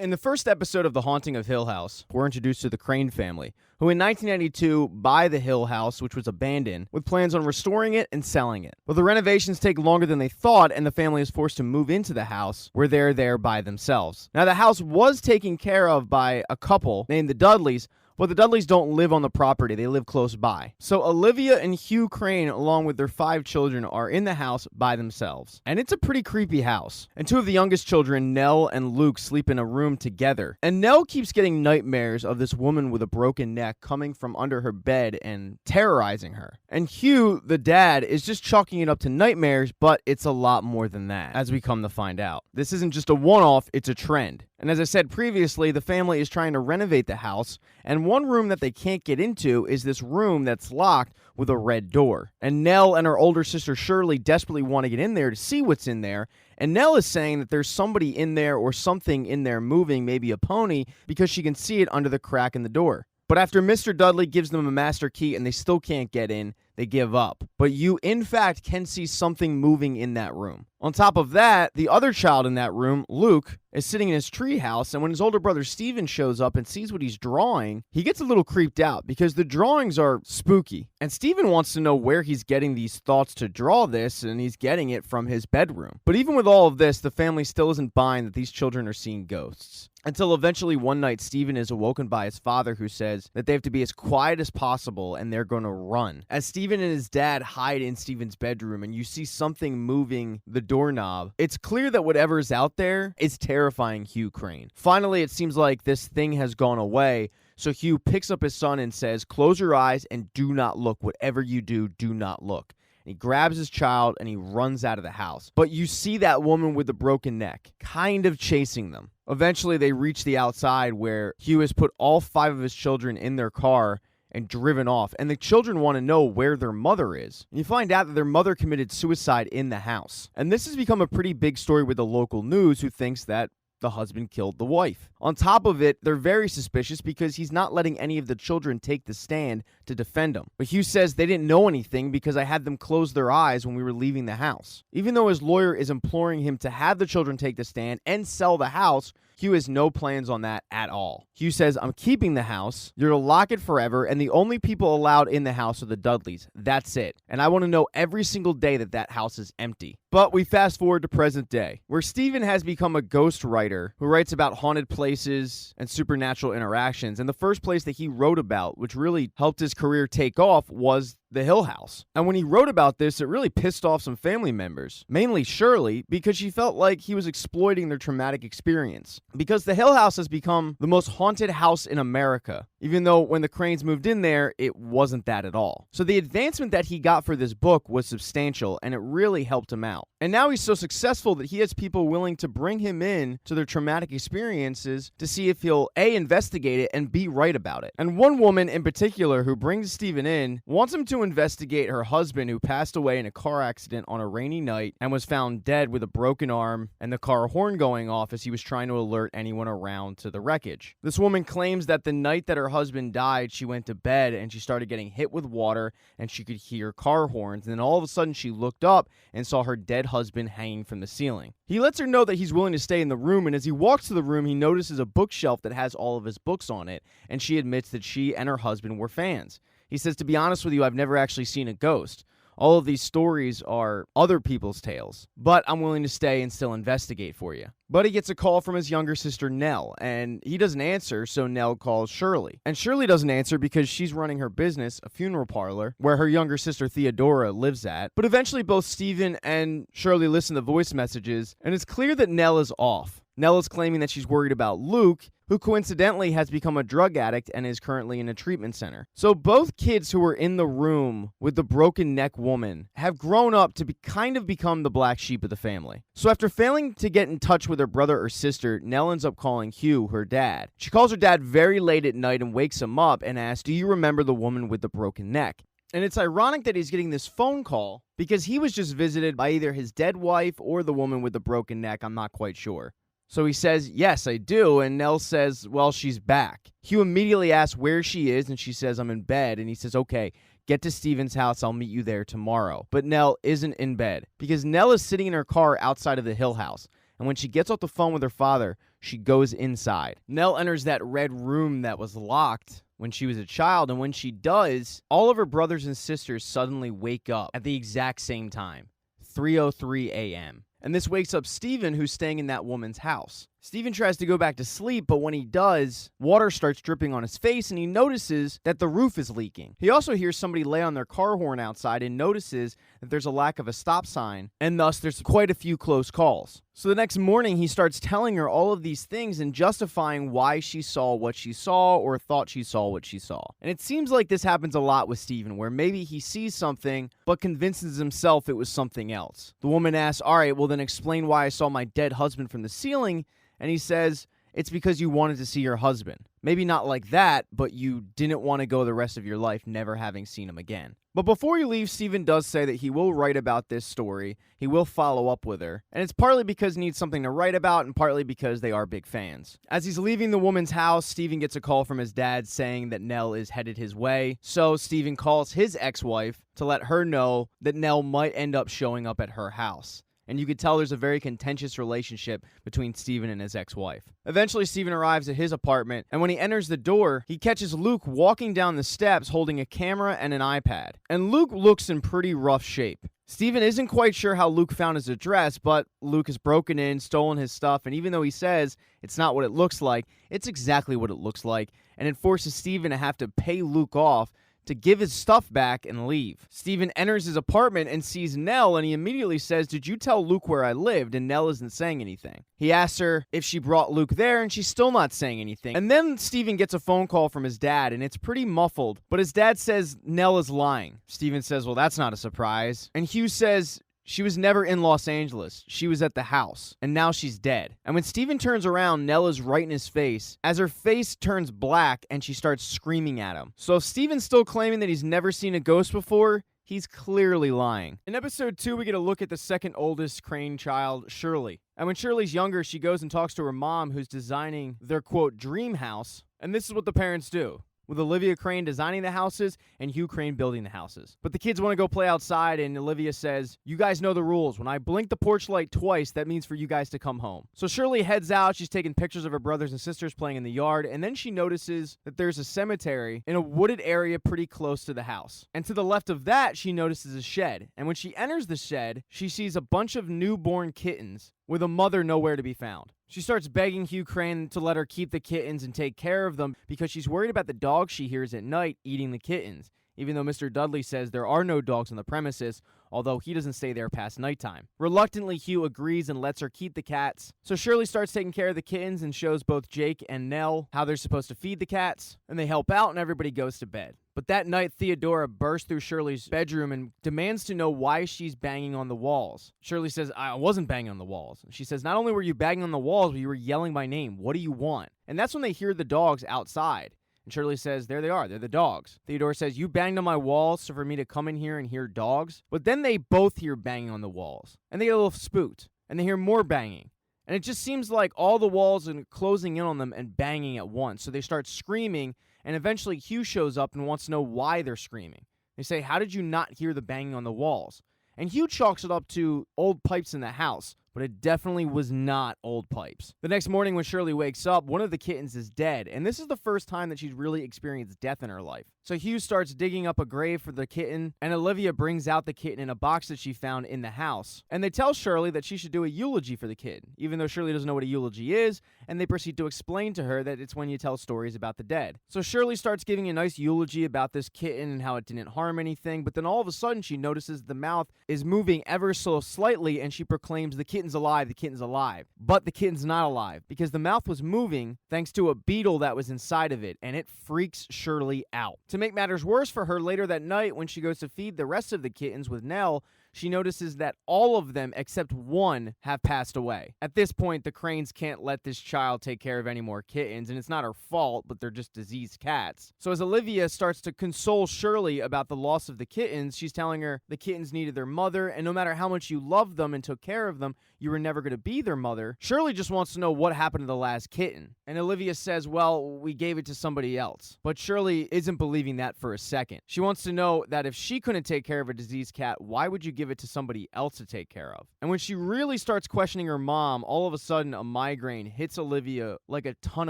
In the first episode of The Haunting of Hill House, we're introduced to the Crane family, who in 1992 buy the Hill House, which was abandoned, with plans on restoring it and selling it. But the renovations take longer than they thought, and the family is forced to move into the house, where they're there by themselves. Now, the house was taken care of by a couple named the Dudleys, but the Dudleys don't live on the property. They live close by. So Olivia and Hugh Crane, along with their 5 children, are in the house by themselves. And it's a pretty creepy house. And 2 of the youngest children, Nell and Luke, sleep in a room together. And Nell keeps getting nightmares of this woman with a broken neck coming from under her bed and terrorizing her. And Hugh, the dad, is just chalking it up to nightmares, but it's a lot more than that, as we come to find out. This isn't just a one-off, it's a trend. And as I said previously, the family is trying to renovate the house, and one room that they can't get into is this room that's locked with a red door. And Nell and her older sister Shirley desperately want to get in there to see what's in there, and Nell is saying that there's somebody in there or something in there moving, maybe a pony, because she can see it under the crack in the door. But after Mr. Dudley gives them a master key and they still can't get in, they give up. But you, in fact, can see something moving in that room. On top of that, the other child in that room, Luke, is sitting in his tree house, and when his older brother Steven shows up and sees what he's drawing, he gets a little creeped out because the drawings are spooky. And Steven wants to know where he's getting these thoughts to draw this, and he's getting it from his bedroom. But even with all of this, the family still isn't buying that these children are seeing ghosts. Until eventually one night, Steven is awoken by his father, who says that they have to be as quiet as possible and they're going to run. As Steven and his dad hide in Steven's bedroom and you see something moving the doorknob, it's clear that whatever's out there is terrifying Hugh Crane. Finally, it seems like this thing has gone away, so Hugh picks up his son and says, "Close your eyes and do not look. Whatever you do, do not look." And he grabs his child and he runs out of the house. But you see that woman with the broken neck kind of chasing them. Eventually, they reach the outside where Hugh has put all 5 of his children in their car and driven off. And the children want to know where their mother is. And you find out that their mother committed suicide in the house. And this has become a pretty big story with the local news, who thinks that the husband killed the wife. On top of it, they're very suspicious because he's not letting any of the children take the stand to defend him. But Hugh says they didn't know anything because I had them close their eyes when we were leaving the house. Even though his lawyer is imploring him to have the children take the stand and sell the house, Hugh has no plans on that at all. Hugh says, "I'm keeping the house, you're to lock it forever, and the only people allowed in the house are the Dudleys. That's it. And I want to know every single day that that house is empty." But we fast forward to present day, where Steven has become a ghost writer who writes about haunted places and supernatural interactions. And the first place that he wrote about, which really helped his career take off, was the Hill House. And when he wrote about this, it really pissed off some family members, mainly Shirley, because she felt like he was exploiting their traumatic experience. Because the Hill House has become the most haunted house in America, even though when the Cranes moved in there, it wasn't that at all. So the advancement that he got for this book was substantial, and it really helped him out. And now he's so successful that he has people willing to bring him in to their traumatic experiences to see if he'll A, investigate it, and B, write about it. And one woman in particular who brings Steven in wants him to investigate her husband, who passed away in a car accident on a rainy night and was found dead with a broken arm and the car horn going off as he was trying to alert anyone around to the wreckage. This woman claims that the night that her husband died, she went to bed and she started getting hit with water and she could hear car horns. And then all of a sudden she looked up and saw her dead husband hanging from the ceiling. He lets her know that he's willing to stay in the room, and as he walks to the room, he notices a bookshelf that has all of his books on it, and she admits that she and her husband were fans. He says, "To be honest with you, I've never actually seen a ghost. All of these stories are other people's tales, but I'm willing to stay and still investigate for you." But he gets a call from his younger sister, Nell, and he doesn't answer, so Nell calls Shirley. And Shirley doesn't answer because she's running her business, a funeral parlor, where her younger sister, Theodora, lives at. But eventually both Steven and Shirley listen to voice messages, and it's clear that Nell is off. Nell is claiming that she's worried about Luke, who coincidentally has become a drug addict and is currently in a treatment center. So both kids who were in the room with the broken neck woman have grown up to become the black sheep of the family. So after failing to get in touch with her brother or sister, Nell ends up calling Hugh, her dad. She calls her dad very late at night and wakes him up and asks, "Do you remember the woman with the broken neck?" And it's ironic that he's getting this phone call because he was just visited by either his dead wife or the woman with the broken neck. I'm not quite sure. So he says, "Yes, I do." And Nell says, "Well, she's back." Hugh immediately asks where she is, and she says, "I'm in bed." And he says, "Okay, get to Steven's house. I'll meet you there tomorrow." But Nell isn't in bed because Nell is sitting in her car outside of the Hill House. and when she gets off the phone with her father, she goes inside. Nell enters that red room that was locked when she was a child, and when she does, all of her brothers and sisters suddenly wake up at the exact same time, 3:03 a.m. And this wakes up Steven, who's staying in that woman's house. Steven tries to go back to sleep, but when he does, water starts dripping on his face, and he notices that the roof is leaking. He also hears somebody lay on their car horn outside and notices that there's a lack of a stop sign, and thus there's quite a few close calls. So the next morning, he starts telling her all of these things and justifying why she saw what she saw or thought she saw what she saw. And it seems like this happens a lot with Steven, where maybe he sees something but convinces himself it was something else. The woman asks, all right, well then explain why I saw my dead husband from the ceiling. And he says, it's because you wanted to see your husband. Maybe not like that, but you didn't want to go the rest of your life never having seen him again. But before he leaves, Steven does say that he will write about this story. He will follow up with her. And it's partly because he needs something to write about and partly because they are big fans. As he's leaving the woman's house, Steven gets a call from his dad saying that Nell is headed his way. So Steven calls his ex-wife to let her know that Nell might end up showing up at her house. And you could tell there's a very contentious relationship between Steven and his ex-wife. Eventually, Steven arrives at his apartment, and when he enters the door, he catches Luke walking down the steps holding a camera and an iPad. And Luke looks in pretty rough shape. Steven isn't quite sure how Luke found his address, but Luke has broken in, stolen his stuff, and even though he says it's not what it looks like, it's exactly what it looks like, and it forces Steven to have to pay Luke off to give his stuff back and leave. Steven enters his apartment and sees Nell, and he immediately says, did you tell Luke where I lived? And Nell isn't saying anything. He asks her if she brought Luke there, and she's still not saying anything. And then Steven gets a phone call from his dad, and it's pretty muffled, but his dad says Nell is lying. Steven says, well, that's not a surprise. And Hugh says, she was never in Los Angeles. She was at the house, and now she's dead. And when Steven turns around, Nell is right in his face, as her face turns black and she starts screaming at him. So if Steven's still claiming that he's never seen a ghost before, he's clearly lying. In episode 2, we get a look at the second oldest Crane child, Shirley. And when Shirley's younger, she goes and talks to her mom, who's designing their, quote, dream house. And this is what the parents do, with Olivia Crane designing the houses and Hugh Crane building the houses. But the kids want to go play outside, and Olivia says, you guys know the rules. When I blink the porch light twice, that means for you guys to come home. So Shirley heads out. She's taking pictures of her brothers and sisters playing in the yard, and then she notices that there's a cemetery in a wooded area pretty close to the house. And to the left of that, she notices a shed. And when she enters the shed, she sees a bunch of newborn kittens with a mother nowhere to be found. She starts begging Hugh Crane to let her keep the kittens and take care of them because she's worried about the dogs she hears at night eating the kittens, even though Mr. Dudley says there are no dogs on the premises, although he doesn't stay there past nighttime. Reluctantly, Hugh agrees and lets her keep the cats. So Shirley starts taking care of the kittens and shows both Jake and Nell how they're supposed to feed the cats, and they help out and everybody goes to bed. But that night, Theodora bursts through Shirley's bedroom and demands to know why she's banging on the walls. Shirley says, I wasn't banging on the walls. She says, not only were you banging on the walls, but you were yelling my name. What do you want? And that's when they hear the dogs outside. And Shirley says, there they are. They're the dogs. Theodora says, you banged on my walls so for me to come in here and hear dogs? But then they both hear banging on the walls. And they get a little spooked. And they hear more banging. And it just seems like all the walls are closing in on them and banging at once. So they start screaming. And eventually Hugh shows up and wants to know why they're screaming. They say, how did you not hear the banging on the walls? And Hugh chalks it up to old pipes in the house, but it definitely was not old pipes. The next morning when Shirley wakes up, one of the kittens is dead, and this is the first time that she's really experienced death in her life. So Hugh starts digging up a grave for the kitten, and Olivia brings out the kitten in a box that she found in the house. And they tell Shirley that she should do a eulogy for the kitten, even though Shirley doesn't know what a eulogy is, and they proceed to explain to her that it's when you tell stories about the dead. So Shirley starts giving a nice eulogy about this kitten and how it didn't harm anything, but then all of a sudden she notices the mouth is moving ever so slightly, and she proclaims, the kitten's alive, the kitten's alive. But the kitten's not alive, because the mouth was moving thanks to a beetle that was inside of it, and it freaks Shirley out. To make matters worse for her, later that night when she goes to feed the rest of the kittens with Nell, she notices that all of them except one have passed away. At this point, the Cranes can't let this child take care of any more kittens, and it's not her fault, but they're just diseased cats. So as Olivia starts to console Shirley about the loss of the kittens, she's telling her the kittens needed their mother, and no matter how much you loved them and took care of them, you were never going to be their mother. Shirley just wants to know what happened to the last kitten. And Olivia says, well, we gave it to somebody else. But Shirley isn't believing that for a second. She wants to know that if she couldn't take care of a diseased cat, why would you give give it to somebody else to take care of. And when she really starts questioning her mom, all of a sudden a migraine hits Olivia like a ton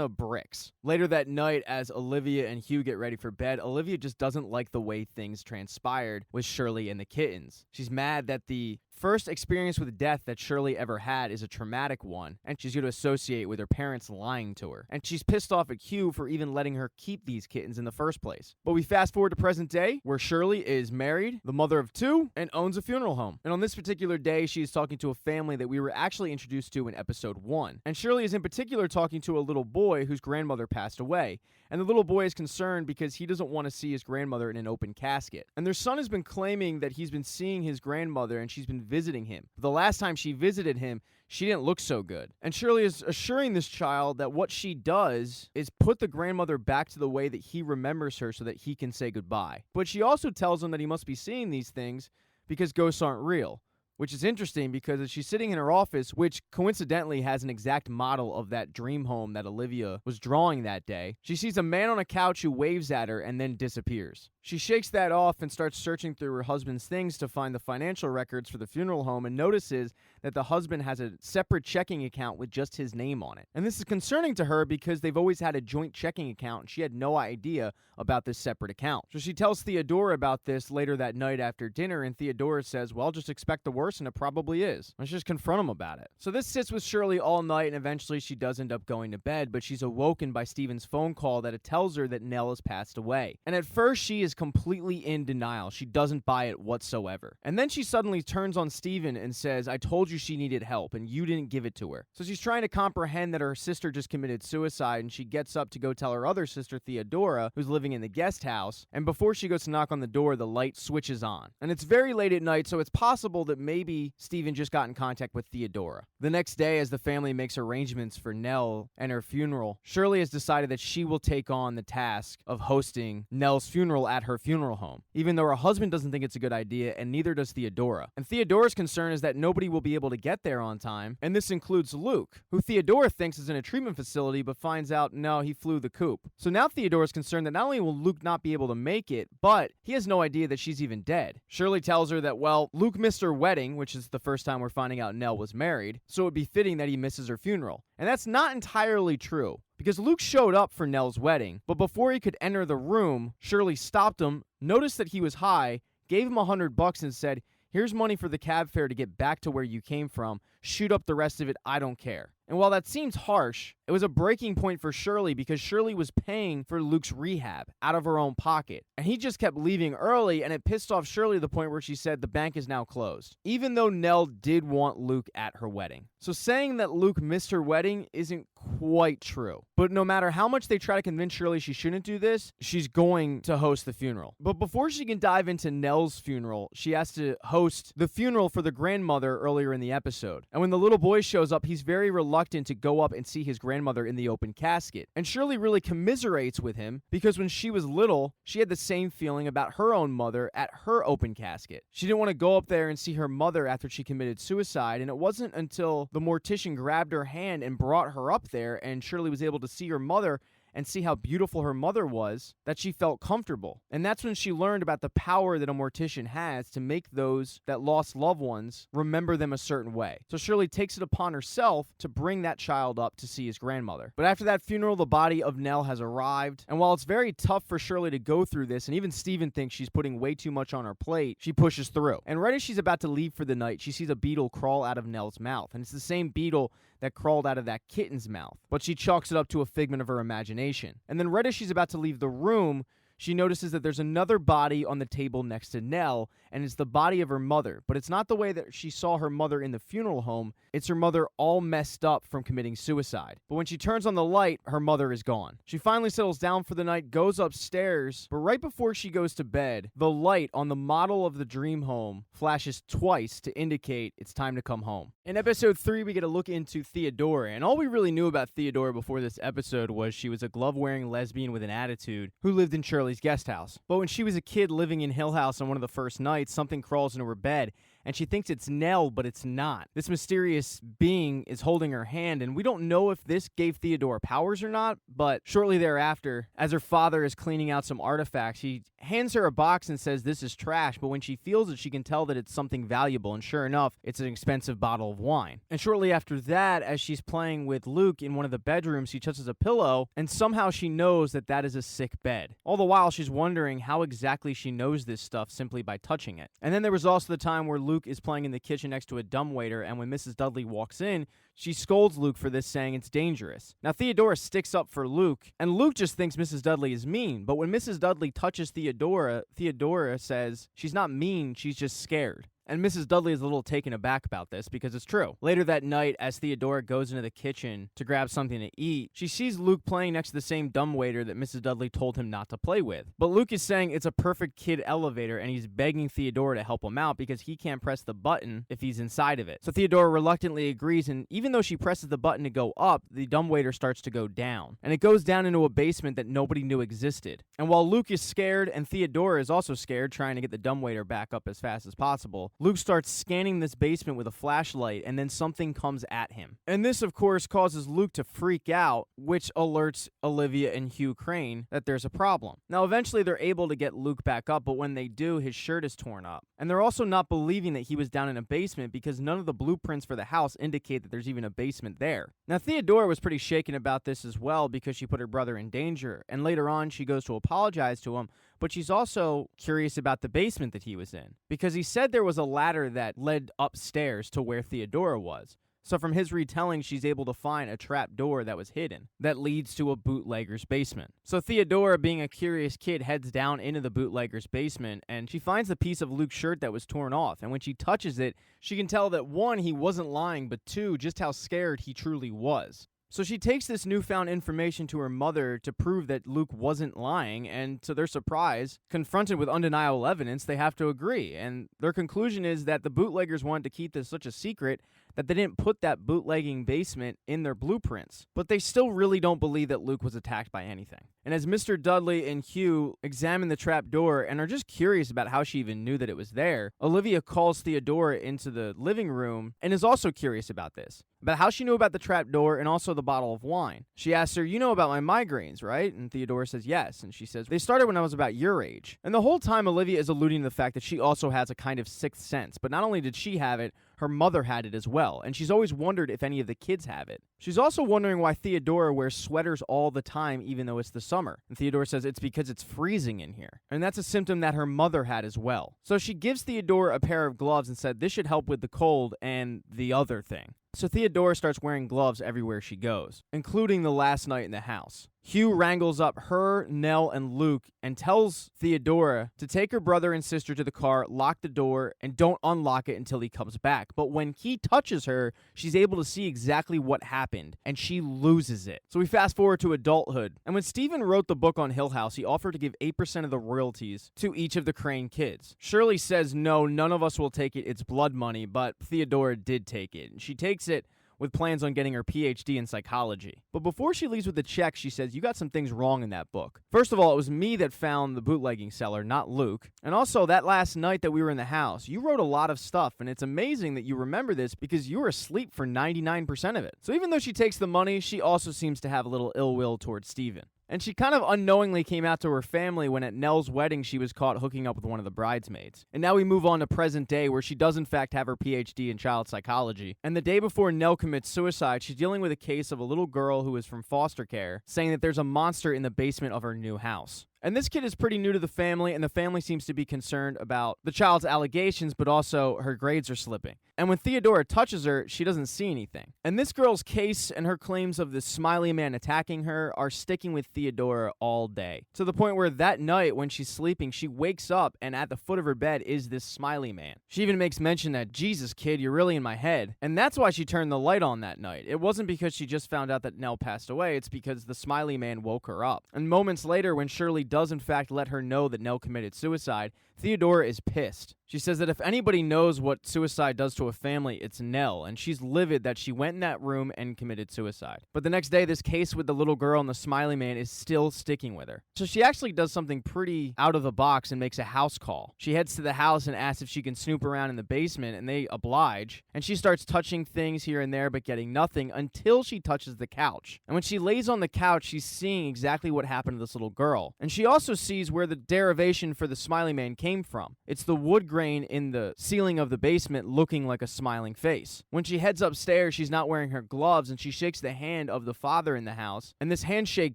of bricks. Later that night, as Olivia and Hugh get ready for bed, Olivia just doesn't like the way things transpired with Shirley and the kittens. She's mad that the first experience with death that Shirley ever had is a traumatic one, and she's going to associate with her parents lying to her. And she's pissed off at Hugh for even letting her keep these kittens in the first place. But we fast forward to present day, where Shirley is married, the mother of 2, and owns a funeral home. And on this particular day, she is talking to a family that we were actually introduced to in episode 1. And Shirley is in particular talking to a little boy whose grandmother passed away. And the little boy is concerned because he doesn't want to see his grandmother in an open casket. And their son has been claiming that he's been seeing his grandmother and she's been visiting him. The last time she visited him, she didn't look so good. And Shirley is assuring this child that what she does is put the grandmother back to the way that he remembers her so that he can say goodbye. But she also tells him that he must be seeing these things because ghosts aren't real. Which is interesting because as she's sitting in her office, which coincidentally has an exact model of that dream home that Olivia was drawing that day, she sees a man on a couch who waves at her and then disappears. She shakes that off and starts searching through her husband's things to find the financial records for the funeral home and notices that the husband has a separate checking account with just his name on it. And this is concerning to her because they've always had a joint checking account and she had no idea about this separate account. So she tells Theodora about this later that night after dinner, and Theodora says, well, just expect the worst, and it probably is. Let's just confront him about it. So this sits with Shirley all night, and eventually she does end up going to bed, but she's awoken by Stephen's phone call that it tells her that Nell has passed away. And at first she is completely in denial. She doesn't buy it whatsoever. And then she suddenly turns on Stephen and says, I told you she needed help and you didn't give it to her. So she's trying to comprehend that her sister just committed suicide, and she gets up to go tell her other sister Theodora, who's living in the guest house, and before she goes to knock on the door, the light switches on. And it's very late at night, so it's possible that maybe Stephen just got in contact with Theodora. The next day, as the family makes arrangements for Nell and her funeral, Shirley has decided that she will take on the task of hosting Nell's funeral at her funeral home, even though her husband doesn't think it's a good idea, and neither does Theodora. And Theodora's concern is that nobody will be able to get there on time, and this includes Luke, who Theodora thinks is in a treatment facility, but finds out, no, he flew the coop. So now Theodora's concerned that not only will Luke not be able to make it, but he has no idea that she's even dead. Shirley tells her that, well, Luke missed her wedding, which is the first time we're finding out Nell was married, so it would be fitting that he misses her funeral. And that's not entirely true, because Luke showed up for Nell's wedding, but before he could enter the room, Shirley stopped him, noticed that he was high, gave him $100 and said, here's money for the cab fare to get back to where you came from. Shoot up the rest of it, I don't care. And while that seems harsh, it was a breaking point for Shirley because Shirley was paying for Luke's rehab out of her own pocket. And he just kept leaving early, and it pissed off Shirley to the point where she said the bank is now closed, even though Nell did want Luke at her wedding. So saying that Luke missed her wedding isn't quite true. But no matter how much they try to convince Shirley she shouldn't do this, she's going to host the funeral. But before she can dive into Nell's funeral, she has to host the funeral for the grandmother earlier in the episode. And when the little boy shows up, he's very reluctant to go up and see his grandmother in the open casket. And Shirley really commiserates with him because when she was little, she had the same feeling about her own mother at her open casket. She didn't want to go up there and see her mother after she committed suicide, and it wasn't until the mortician grabbed her hand and brought her up there and Shirley was able to see her mother and see how beautiful her mother was, that she felt comfortable. And that's when she learned about the power that a mortician has to make those that lost loved ones remember them a certain way. So Shirley takes it upon herself to bring that child up to see his grandmother. But after that funeral, the body of Nell has arrived. And while it's very tough for Shirley to go through this, and even Stephen thinks she's putting way too much on her plate, she pushes through. And right as she's about to leave for the night, she sees a beetle crawl out of Nell's mouth. And it's the same beetle that crawled out of that kitten's mouth. But she chalks it up to a figment of her imagination. And then right as she's about to leave the room, she notices that there's another body on the table next to Nell, and it's the body of her mother. But it's not the way that she saw her mother in the funeral home. It's her mother all messed up from committing suicide. But when she turns on the light, her mother is gone. She finally settles down for the night, goes upstairs, but right before she goes to bed, the light on the model of the dream home flashes twice to indicate it's time to come home. In episode 3, we get a look into Theodora, and all we really knew about Theodora before this episode was she was a glove-wearing lesbian with an attitude who lived in Shirley's guest house. But when she was a kid living in Hill House on one of the first nights, something crawls into her bed, and she thinks it's Nell, but it's not. This mysterious being is holding her hand, and we don't know if this gave Theodora powers or not, but shortly thereafter, as her father is cleaning out some artifacts, he hands her a box and says this is trash, but when she feels it, she can tell that it's something valuable, and sure enough, it's an expensive bottle of wine. And shortly after that, as she's playing with Luke in one of the bedrooms, she touches a pillow, and somehow she knows that that is a sick bed. All the while, she's wondering how exactly she knows this stuff simply by touching it. And then there was also the time where Luke is playing in the kitchen next to a dumbwaiter, and when Mrs. Dudley walks in, she scolds Luke for this, saying it's dangerous. Now, Theodora sticks up for Luke, and Luke just thinks Mrs. Dudley is mean, but when Mrs. Dudley touches Theodora, Theodora says she's not mean, she's just scared. And Mrs. Dudley is a little taken aback about this because it's true. Later that night, as Theodora goes into the kitchen to grab something to eat, she sees Luke playing next to the same dumbwaiter that Mrs. Dudley told him not to play with. But Luke is saying it's a perfect kid elevator, and he's begging Theodora to help him out because he can't press the button if he's inside of it. So Theodora reluctantly agrees, and even though she presses the button to go up, the dumbwaiter starts to go down. And it goes down into a basement that nobody knew existed. And while Luke is scared and Theodora is also scared, trying to get the dumbwaiter back up as fast as possible, Luke starts scanning this basement with a flashlight, and then something comes at him. And this, of course, causes Luke to freak out, which alerts Olivia and Hugh Crane that there's a problem. Now, eventually, they're able to get Luke back up, but when they do, his shirt is torn up. And they're also not believing that he was down in a basement because none of the blueprints for the house indicate that there's even a basement there. Now, Theodora was pretty shaken about this as well because she put her brother in danger, and later on, she goes to apologize to him, but she's also curious about the basement that he was in because he said there was a ladder that led upstairs to where Theodora was. So from his retelling, she's able to find a trap door that was hidden that leads to a bootlegger's basement. So Theodora, being a curious kid, heads down into the bootlegger's basement, and she finds the piece of Luke's shirt that was torn off. And when she touches it, she can tell that one, he wasn't lying, but two, just how scared he truly was. So she takes this newfound information to her mother to prove that Luke wasn't lying, and to their surprise, confronted with undeniable evidence, they have to agree. And their conclusion is that the bootleggers wanted to keep this such a secret that they didn't put that bootlegging basement in their blueprints. But they still really don't believe that Luke was attacked by anything. And as Mr. Dudley and Hugh examine the trap door and are just curious about how she even knew that it was there, Olivia calls Theodora into the living room and is also curious about this, about how she knew about the trap door and also the bottle of wine. She asks her, "You know about my migraines, right?" And Theodora says yes. And she says, "They started when I was about your age." And the whole time, Olivia is alluding to the fact that she also has a kind of sixth sense. But not only did she have it, her mother had it as well. And she's always wondered if any of the kids have it. She's also wondering why Theodora wears sweaters all the time, even though it's the summer. And Theodora says it's because it's freezing in here. And that's a symptom that her mother had as well. So she gives Theodora a pair of gloves and said this should help with the cold and the other thing. So Theodora starts wearing gloves everywhere she goes, including the last night in the house. Hugh wrangles up her, Nell, and Luke and tells Theodora to take her brother and sister to the car, lock the door, and don't unlock it until he comes back. But when he touches her, she's able to see exactly what happened, and she loses it. So we fast forward to adulthood. And when Stephen wrote the book on Hill House, he offered to give 8% of the royalties to each of the Crane kids. Shirley says, no, none of us will take it. It's blood money, but Theodora did take it. And she takes it with plans on getting her PhD in psychology. But before she leaves with the check, she says, you got some things wrong in that book. First of all, it was me that found the bootlegging seller, not Luke. And also, that last night that we were in the house, you wrote a lot of stuff, and it's amazing that you remember this because you were asleep for 99% of it. So even though she takes the money, she also seems to have a little ill will towards Stephen. And she kind of unknowingly came out to her family when at Nell's wedding she was caught hooking up with one of the bridesmaids. And now we move on to present day where she does in fact have her PhD in child psychology. And the day before Nell commits suicide, she's dealing with a case of a little girl who is from foster care saying that there's a monster in the basement of her new house. And this kid is pretty new to the family, and the family seems to be concerned about the child's allegations, but also her grades are slipping. And when Theodora touches her, she doesn't see anything. And this girl's case and her claims of the smiley man attacking her are sticking with Theodora all day. To the point where that night, when she's sleeping, she wakes up, and at the foot of her bed is this smiley man. She even makes mention that, Jesus, kid, you're really in my head. And that's why she turned the light on that night. It wasn't because she just found out that Nell passed away, it's because the smiley man woke her up. And moments later, when Shirley does in fact let her know that Nell committed suicide, Theodora is pissed. She says that if anybody knows what suicide does to a family, it's Nell, and she's livid that she went in that room and committed suicide. But the next day, this case with the little girl and the smiley man is still sticking with her. So she actually does something pretty out of the box and makes a house call. She heads to the house and asks if she can snoop around in the basement, and they oblige. And she starts touching things here and there, but getting nothing until she touches the couch. And when she lays on the couch, she's seeing exactly what happened to this little girl. And she also sees where the derivation for the smiley man came from. It's the wood grain in the ceiling of the basement looking like a smiling face. When she heads upstairs, she's not wearing her gloves, and she shakes the hand of the father in the house, and this handshake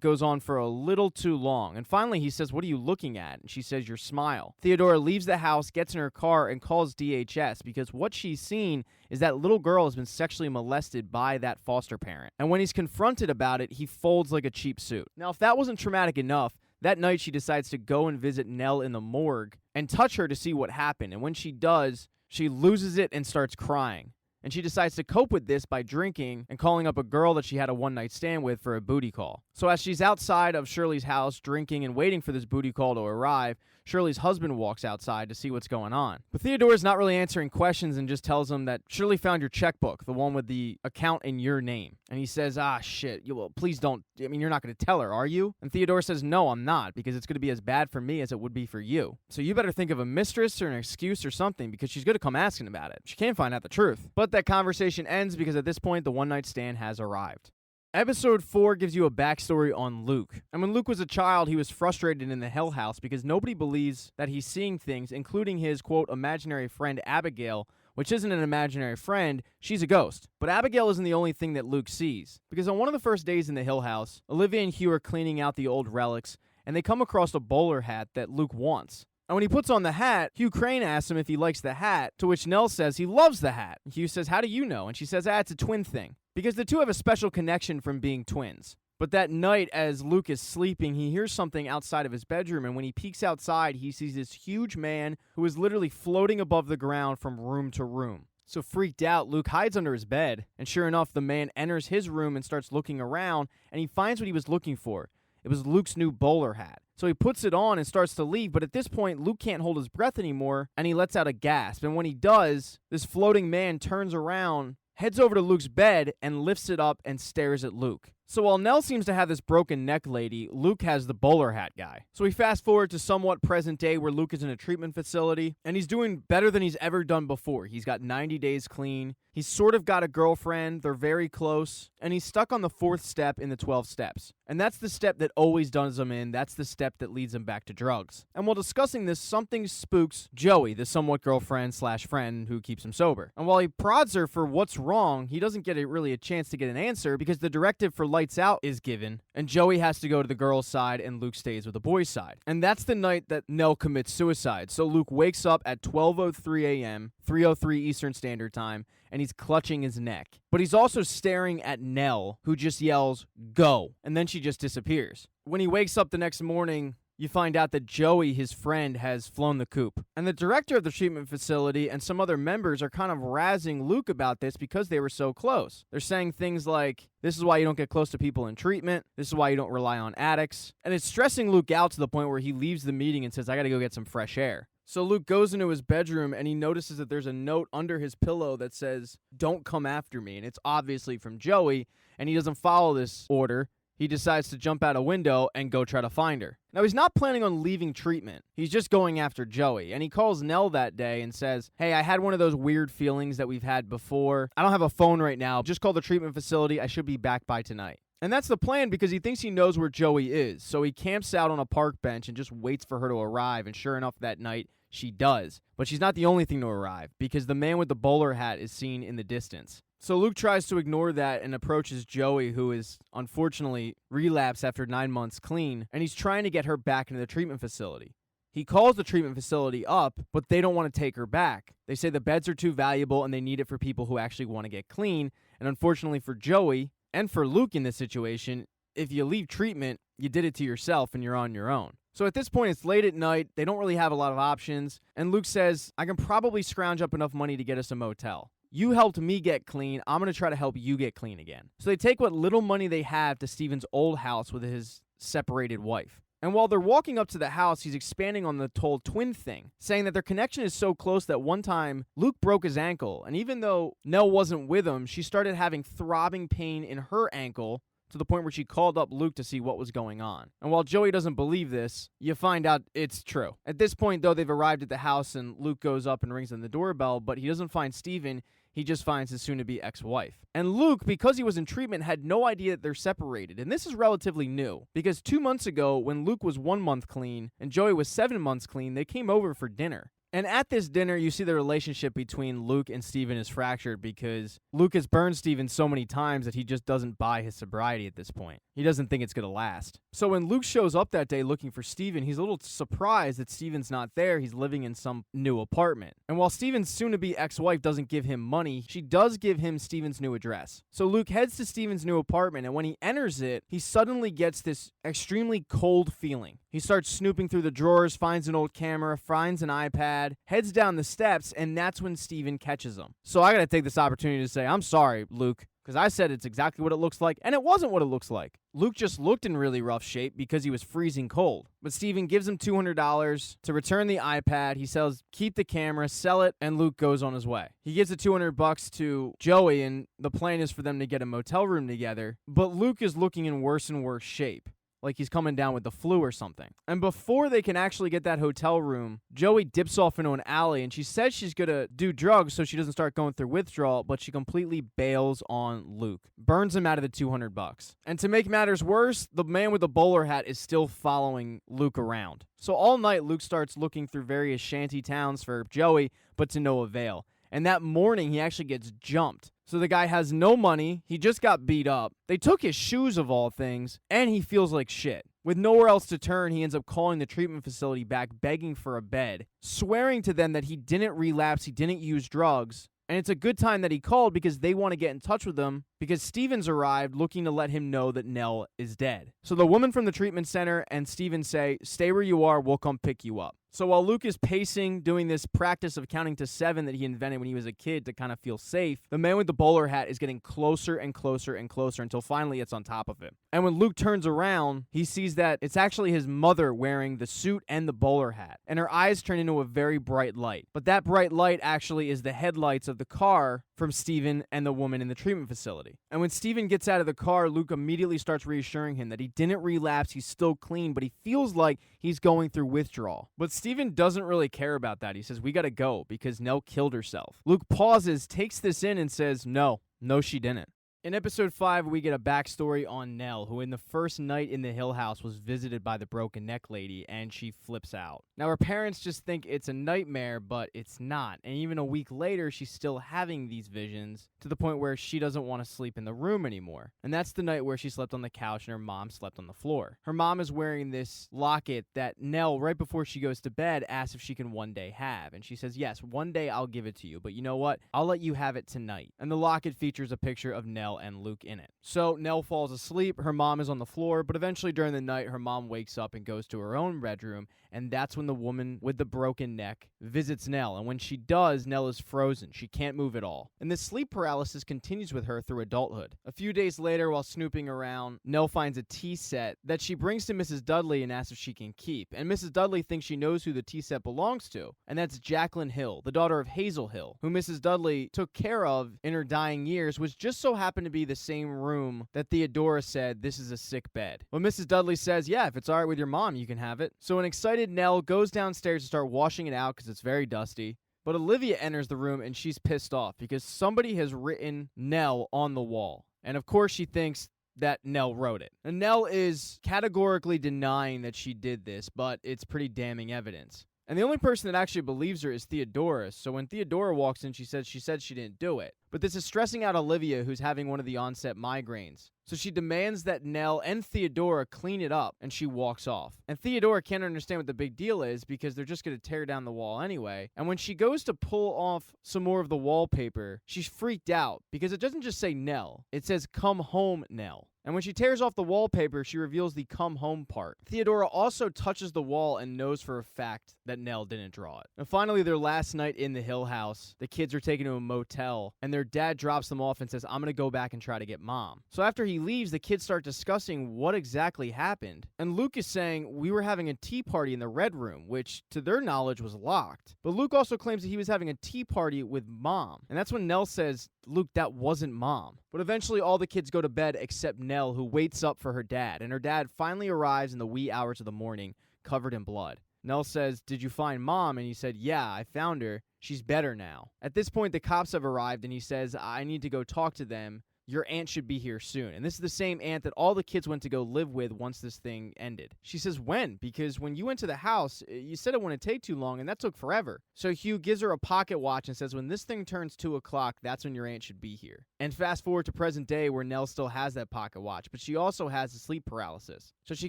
goes on for a little too long. And finally he says, "What are you looking at?" And she says, "Your smile." Theodora leaves the house, gets in her car, and calls DHS because what she's seen is that little girl has been sexually molested by that foster parent. And when he's confronted about it, he folds like a cheap suit. Now, if that wasn't traumatic enough, that night, she decides to go and visit Nell in the morgue and touch her to see what happened. And when she does, she loses it and starts crying. And she decides to cope with this by drinking and calling up a girl that she had a one-night stand with for a booty call. So as she's outside of Shirley's house drinking and waiting for this booty call to arrive, Shirley's husband walks outside to see what's going on. But Theodora's not really answering questions and just tells him that Shirley found your checkbook, the one with the account in your name. And he says, shit, well, please don't, you're not going to tell her, are you? And Theodora says, no, I'm not, because it's going to be as bad for me as it would be for you. So you better think of a mistress or an excuse or something, because she's going to come asking about it. She can't find out the truth. But that conversation ends because at this point, the one-night stand has arrived. Episode 4 gives you a backstory on Luke. And when Luke was a child, he was frustrated in the Hell House because nobody believes that he's seeing things, including his, quote, imaginary friend Abigail, which isn't an imaginary friend, she's a ghost. But Abigail isn't the only thing that Luke sees. Because on one of the first days in the Hill House, Olivia and Hugh are cleaning out the old relics, and they come across a bowler hat that Luke wants. And when he puts on the hat, Hugh Crane asks him if he likes the hat, to which Nell says he loves the hat. Hugh says, how do you know? And she says, it's a twin thing. Because the two have a special connection from being twins. But that night, as Luke is sleeping, he hears something outside of his bedroom, and when he peeks outside, he sees this huge man who is literally floating above the ground from room to room. So freaked out, Luke hides under his bed, and sure enough, the man enters his room and starts looking around, and he finds what he was looking for. It was Luke's new bowler hat. So he puts it on and starts to leave, but at this point, Luke can't hold his breath anymore, and he lets out a gasp. And when he does, this floating man turns around, heads over to Luke's bed, and lifts it up and stares at Luke. So while Nell seems to have this broken neck lady, Luke has the bowler hat guy. So we fast forward to somewhat present day where Luke is in a treatment facility, and he's doing better than he's ever done before. He's got 90 days clean. He's sort of got a girlfriend. They're very close. And he's stuck on the 4th step in the 12 steps. And that's the step that always does him in. That's the step that leads him back to drugs. And while discussing this, something spooks Joey, the somewhat girlfriend/friend who keeps him sober. And while he prods her for what's wrong, he doesn't get really a chance to get an answer because the directive for lights out is given. And Joey has to go to the girl's side and Luke stays with the boy's side. And that's the night that Nell commits suicide. So Luke wakes up at 12:03 a.m., 3:03 Eastern Standard Time, and he's clutching his neck. But he's also staring at Nell, who just yells, "Go!" And then she just disappears. When he wakes up the next morning, you find out that Joey, his friend, has flown the coop. And the director of the treatment facility and some other members are kind of razzing Luke about this because they were so close. They're saying things like, this is why you don't get close to people in treatment. This is why you don't rely on addicts. And it's stressing Luke out to the point where he leaves the meeting and says, I gotta go get some fresh air. So Luke goes into his bedroom and he notices that there's a note under his pillow that says, don't come after me. And it's obviously from Joey, and he doesn't follow this order. He decides to jump out a window and go try to find her. Now, he's not planning on leaving treatment. He's just going after Joey. And he calls Nell that day and says, hey, I had one of those weird feelings that we've had before. I don't have a phone right now. Just call the treatment facility. I should be back by tonight. And that's the plan because he thinks he knows where Joey is. So he camps out on a park bench and just waits for her to arrive. And sure enough, that night, she does. But she's not the only thing to arrive because the man with the bowler hat is seen in the distance. So Luke tries to ignore that and approaches Joey, who is unfortunately relapsed after 9 months clean, and he's trying to get her back into the treatment facility. He calls the treatment facility up, but they don't want to take her back. They say the beds are too valuable and they need it for people who actually want to get clean. And unfortunately for Joey and for Luke in this situation, if you leave treatment, you did it to yourself and you're on your own. So at this point, it's late at night. They don't really have a lot of options. And Luke says, I can probably scrounge up enough money to get us a motel. You helped me get clean. I'm going to try to help you get clean again. So they take what little money they have to Steven's old house with his separated wife. And while they're walking up to the house, he's expanding on the whole twin thing, saying that their connection is so close that one time Luke broke his ankle, and even though Nell wasn't with him, she started having throbbing pain in her ankle to the point where she called up Luke to see what was going on. And while Joey doesn't believe this, you find out it's true. At this point, though, they've arrived at the house and Luke goes up and rings on the doorbell, but he doesn't find Steven. He just finds his soon-to-be ex-wife. And Luke, because he was in treatment, had no idea that they're separated. And this is relatively new, because 2 months ago, when Luke was 1 month clean and Joey was 7 months clean, they came over for dinner. And at this dinner, you see the relationship between Luke and Steven is fractured because Luke has burned Steven so many times that he just doesn't buy his sobriety at this point. He doesn't think it's going to last. So when Luke shows up that day looking for Steven, he's a little surprised that Steven's not there. He's living in some new apartment. And while Steven's soon-to-be ex-wife doesn't give him money, she does give him Steven's new address. So Luke heads to Steven's new apartment, and when he enters it, he suddenly gets this extremely cold feeling. He starts snooping through the drawers, finds an old camera, finds an iPad, heads down the steps, and that's when Steven catches him. So I gotta take this opportunity to say, I'm sorry, Luke, because I said it's exactly what it looks like, and it wasn't what it looks like. Luke just looked in really rough shape because he was freezing cold. But Steven gives him $200 to return the iPad. He says, keep the camera, sell it, and Luke goes on his way. He gives the $200 to Joey, and the plan is for them to get a motel room together. But Luke is looking in worse and worse shape, like he's coming down with the flu or something. And before they can actually get that hotel room, Joey dips off into an alley, and she says she's gonna do drugs so she doesn't start going through withdrawal, but she completely bails on Luke, burns him out of the $200. And to make matters worse, the man with the bowler hat is still following Luke around. So all night, Luke starts looking through various shanty towns for Joey, but to no avail. And that morning, he actually gets jumped. So the guy has no money, he just got beat up, they took his shoes of all things, and he feels like shit. With nowhere else to turn, he ends up calling the treatment facility back, begging for a bed, swearing to them that he didn't relapse, he didn't use drugs. And it's a good time that he called because they want to get in touch with him because Steven's arrived looking to let him know that Nell is dead. So the woman from the treatment center and Steven say, stay where you are, we'll come pick you up. So while Luke is pacing, doing this practice of counting to 7 that he invented when he was a kid to kind of feel safe, the man with the bowler hat is getting closer and closer and closer until finally it's on top of him. And when Luke turns around, he sees that it's actually his mother wearing the suit and the bowler hat. And her eyes turn into a very bright light. But that bright light actually is the headlights of the car from Steven and the woman in the treatment facility. And when Steven gets out of the car, Luke immediately starts reassuring him that he didn't relapse, he's still clean, but he feels like he's going through withdrawal. But Steven doesn't really care about that. He says, we gotta go because Nell killed herself. Luke pauses, takes this in, and says, no, she didn't. In episode 5, we get a backstory on Nell, who in the first night in the Hill House was visited by the broken neck lady, and she flips out. Now, her parents just think it's a nightmare, but it's not. And even a week later, she's still having these visions to the point where she doesn't want to sleep in the room anymore. And that's the night where she slept on the couch and her mom slept on the floor. Her mom is wearing this locket that Nell, right before she goes to bed, asks if she can one day have. And she says, yes, one day I'll give it to you, but you know what? I'll let you have it tonight. And the locket features a picture of Nell and Luke in it. So Nell falls asleep, her mom is on the floor, but eventually during the night her mom wakes up and goes to her own bedroom, and that's when the woman with the broken neck visits Nell. And when she does, Nell is frozen. She can't move at all. And this sleep paralysis continues with her through adulthood. A few days later, while snooping around, Nell finds a tea set that she brings to Mrs. Dudley and asks if she can keep. And Mrs. Dudley thinks she knows who the tea set belongs to, and that's Jacqueline Hill, the daughter of Hazel Hill, who Mrs. Dudley took care of in her dying years, which just so happened to be the same room that Theodora said, this is a sick bed. Well, Mrs. Dudley says, yeah, if it's all right with your mom, you can have it. So an excited Nell goes downstairs to start washing it out because it's very dusty. But Olivia enters the room and she's pissed off because somebody has written Nell on the wall. And of course she thinks that Nell wrote it. And Nell is categorically denying that she did this, but it's pretty damning evidence. And the only person that actually believes her is Theodora. So when Theodora walks in, she said she didn't do it. But this is stressing out Olivia, who's having one of the onset migraines. So she demands that Nell and Theodora clean it up, and she walks off. And Theodora can't understand what the big deal is because they're just going to tear down the wall anyway. And when she goes to pull off some more of the wallpaper, she's freaked out because it doesn't just say Nell. It says, come home, Nell. And when she tears off the wallpaper, she reveals the come home part. Theodora also touches the wall and knows for a fact that Nell didn't draw it. And finally, their last night in the Hill House, the kids are taken to a motel, and their dad drops them off and says, I'm going to go back and try to get mom. So after he leaves, the kids start discussing what exactly happened. And Luke is saying, we were having a tea party in the red room, which to their knowledge was locked. But Luke also claims that he was having a tea party with mom. And that's when Nell says, Luke, that wasn't mom. But eventually all the kids go to bed except Nell, who waits up for her dad. And her dad finally arrives in the wee hours of the morning, covered in blood. Nell says, did you find mom? And he said, yeah, I found her. She's better now. At this point, the cops have arrived, and he says, I need to go talk to them. Your aunt should be here soon. And this is the same aunt that all the kids went to go live with once this thing ended. She says, when? Because when you went to the house, you said it wouldn't take too long, and that took forever. So Hugh gives her a pocket watch and says, when this thing turns 2 o'clock, that's when your aunt should be here. And fast forward to present day where Nell still has that pocket watch, but she also has the sleep paralysis. So she